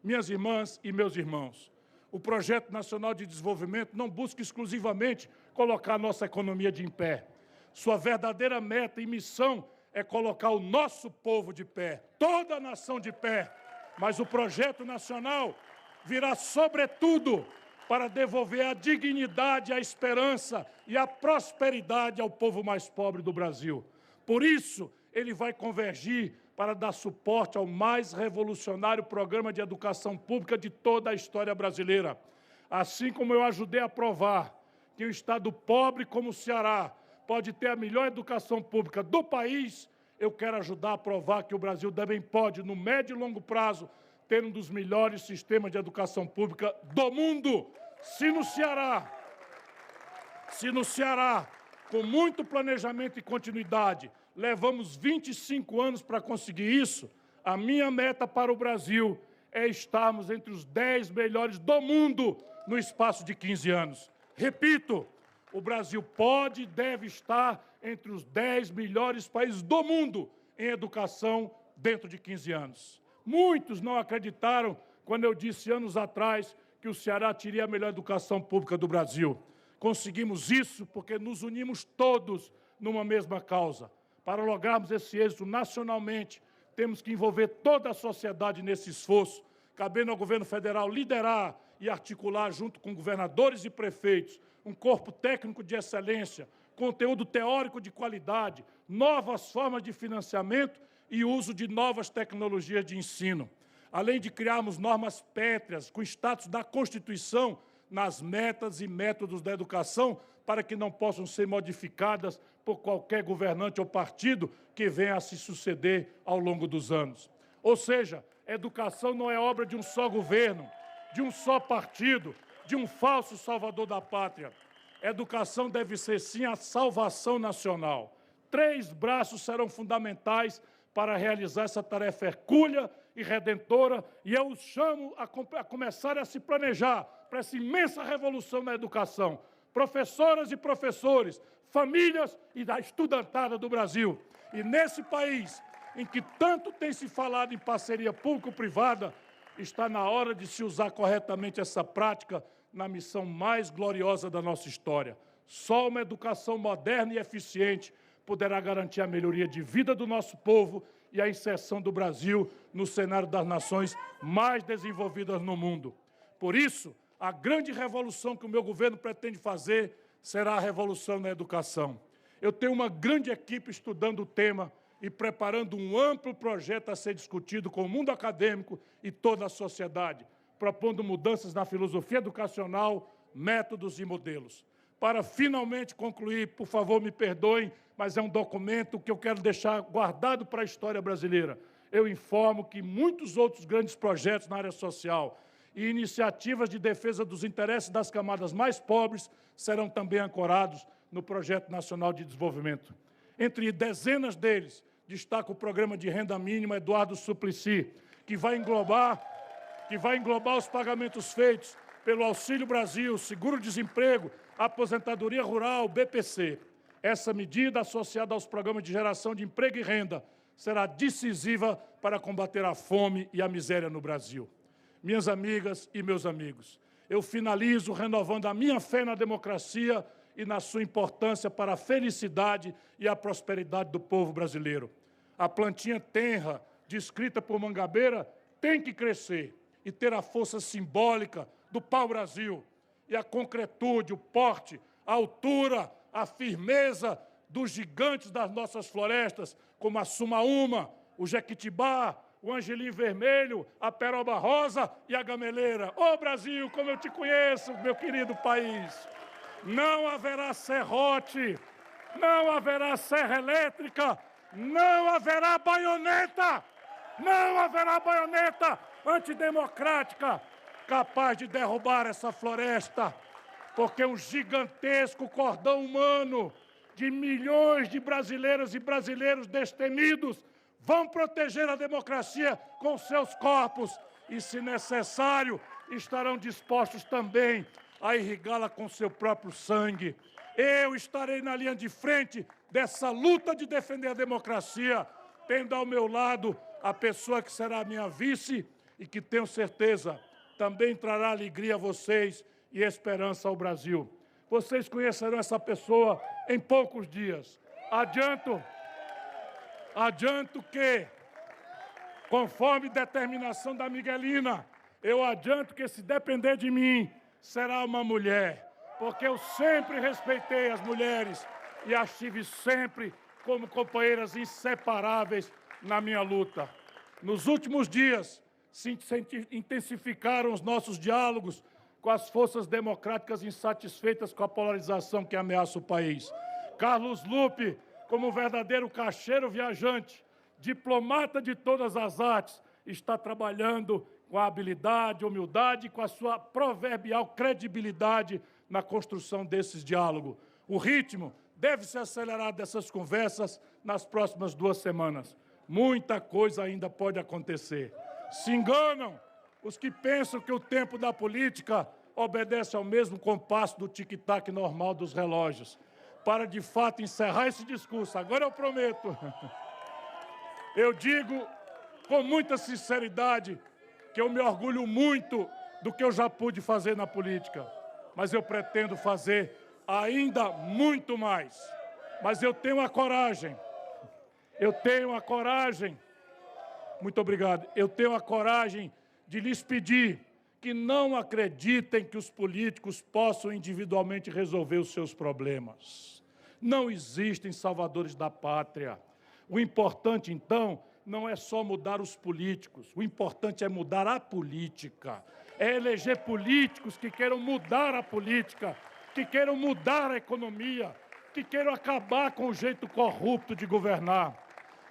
Minhas irmãs e meus irmãos, o Projeto Nacional de Desenvolvimento não busca exclusivamente colocar a nossa economia de pé. Sua verdadeira meta e missão é colocar o nosso povo de pé, toda a nação de pé. Mas o Projeto Nacional virá, sobretudo, para devolver a dignidade, a esperança e a prosperidade ao povo mais pobre do Brasil. Por isso, ele vai convergir para dar suporte ao mais revolucionário programa de educação pública de toda a história brasileira. Assim como eu ajudei a provar que um estado pobre como o Ceará pode ter a melhor educação pública do país, eu quero ajudar a provar que o Brasil também pode, no médio e longo prazo, ter um dos melhores sistemas de educação pública do mundo. Se no Ceará, com muito planejamento e continuidade, levamos 25 anos para conseguir isso, a minha meta para o Brasil é estarmos entre os 10 melhores do mundo no espaço de 15 anos. Repito, o Brasil pode e deve estar entre os 10 melhores países do mundo em educação dentro de 15 anos. Muitos não acreditaram quando eu disse anos atrás que o Ceará teria a melhor educação pública do Brasil. Conseguimos isso porque nos unimos todos numa mesma causa. Para lograrmos esse êxito nacionalmente, temos que envolver toda a sociedade nesse esforço, cabendo ao governo federal liderar e articular, junto com governadores e prefeitos, um corpo técnico de excelência, conteúdo teórico de qualidade, novas formas de financiamento e uso de novas tecnologias de ensino. Além de criarmos normas pétreas com status da Constituição, nas metas e métodos da educação para que não possam ser modificadas por qualquer governante ou partido que venha a se suceder ao longo dos anos. Ou seja, educação não é obra de um só governo, de um só partido, de um falso salvador da pátria. Educação deve ser, sim, a salvação nacional. 3 braços serão fundamentais para realizar essa tarefa hercúlea e redentora, e eu os chamo a começar a se planejar para essa imensa revolução na educação. Professoras e professores, famílias e da estudantada do Brasil. E nesse país, em que tanto tem se falado em parceria público-privada, está na hora de se usar corretamente essa prática na missão mais gloriosa da nossa história. Só uma educação moderna e eficiente poderá garantir a melhoria de vida do nosso povo e a inserção do Brasil no cenário das nações mais desenvolvidas no mundo. Por isso, a grande revolução que o meu governo pretende fazer será a revolução na educação. Eu tenho uma grande equipe estudando o tema e preparando um amplo projeto a ser discutido com o mundo acadêmico e toda a sociedade, propondo mudanças na filosofia educacional, métodos e modelos. Para finalmente concluir, por favor, me perdoem, mas é um documento que eu quero deixar guardado para a história brasileira. Eu informo que muitos outros grandes projetos na área social e iniciativas de defesa dos interesses das camadas mais pobres serão também ancorados no Projeto Nacional de Desenvolvimento. Entre dezenas deles, destaco o Programa de Renda Mínima Eduardo Suplicy, que vai englobar os pagamentos feitos pelo Auxílio Brasil, Seguro-Desemprego, Aposentadoria Rural, BPC. Essa medida, associada aos programas de geração de emprego e renda, será decisiva para combater a fome e a miséria no Brasil. Minhas amigas e meus amigos, eu finalizo renovando a minha fé na democracia e na sua importância para a felicidade e a prosperidade do povo brasileiro. A plantinha tenra, descrita por Mangabeira, tem que crescer e ter a força simbólica do pau-brasil e a concretude, o porte, a altura, a firmeza dos gigantes das nossas florestas, como a sumaúma, o jequitibá, o angelim vermelho, a peroba rosa e a gameleira. Ô Brasil, como eu te conheço, meu querido país! Não haverá serrote, não haverá serra elétrica, não haverá baioneta antidemocrática capaz de derrubar essa floresta, porque um gigantesco cordão humano de milhões de brasileiras e brasileiros destemidos vão proteger a democracia com seus corpos e, se necessário, estarão dispostos também a irrigá-la com seu próprio sangue. Eu estarei na linha de frente dessa luta de defender a democracia, tendo ao meu lado a pessoa que será minha vice e que, tenho certeza, também trará alegria a vocês e esperança ao Brasil. Vocês conhecerão essa pessoa em poucos dias. Adianto que, conforme determinação da Miguelina, eu adianto que, se depender de mim, será uma mulher, porque eu sempre respeitei as mulheres e as tive sempre como companheiras inseparáveis na minha luta. Nos últimos dias, se intensificaram os nossos diálogos com as forças democráticas insatisfeitas com a polarização que ameaça o país. Carlos Lupe, como verdadeiro cacheiro viajante, diplomata de todas as artes, está trabalhando com a habilidade, humildade e com a sua proverbial credibilidade na construção desses diálogos. O ritmo deve se acelerar dessas conversas nas próximas 2 semanas. Muita coisa ainda pode acontecer. Se enganam os que pensam que o tempo da política obedece ao mesmo compasso do tic-tac normal dos relógios. Para, de fato, encerrar esse discurso, agora eu prometo, eu digo com muita sinceridade que eu me orgulho muito do que eu já pude fazer na política, mas eu pretendo fazer ainda muito mais. Mas eu tenho a coragem, muito obrigado, eu tenho a coragem de lhes pedir que não acreditem que os políticos possam individualmente resolver os seus problemas. Não existem salvadores da pátria. O importante, então, não é só mudar os políticos, o importante é mudar a política. é eleger políticos que queiram mudar a política, que queiram mudar a economia, que queiram acabar com o jeito corrupto de governar.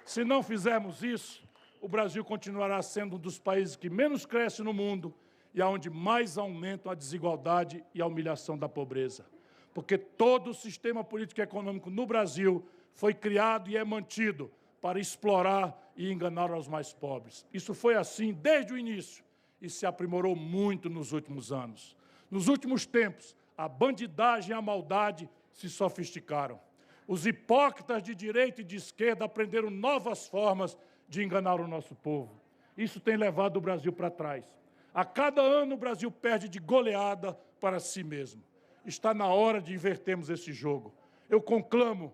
Se não fizermos isso, o Brasil continuará sendo um dos países que menos cresce no mundo e aonde mais aumentam a desigualdade e a humilhação da pobreza. Porque todo o sistema político e econômico no Brasil foi criado e é mantido para explorar e enganar os mais pobres. Isso foi assim desde o início e se aprimorou muito nos últimos anos. Nos últimos tempos, a bandidagem e a maldade se sofisticaram. Os hipócritas de direita e de esquerda aprenderam novas formas de enganar o nosso povo. Isso tem levado o Brasil para trás. A cada ano o Brasil perde de goleada para si mesmo. Está na hora de invertermos esse jogo. Eu conclamo,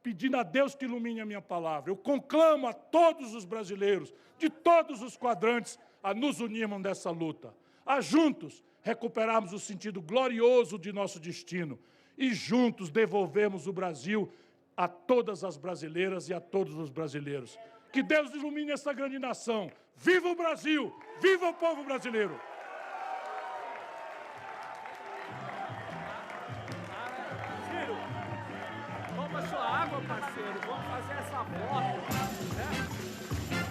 pedindo a Deus que ilumine a minha palavra, eu conclamo a todos os brasileiros, de todos os quadrantes, a nos unirmos nessa luta. A juntos recuperarmos o sentido glorioso de nosso destino e juntos devolvermos o Brasil a todas as brasileiras e a todos os brasileiros. Que Deus ilumine essa grande nação. Viva o Brasil! Viva o povo brasileiro! Ciro, toma sua água, parceiro. Vamos fazer essa foto.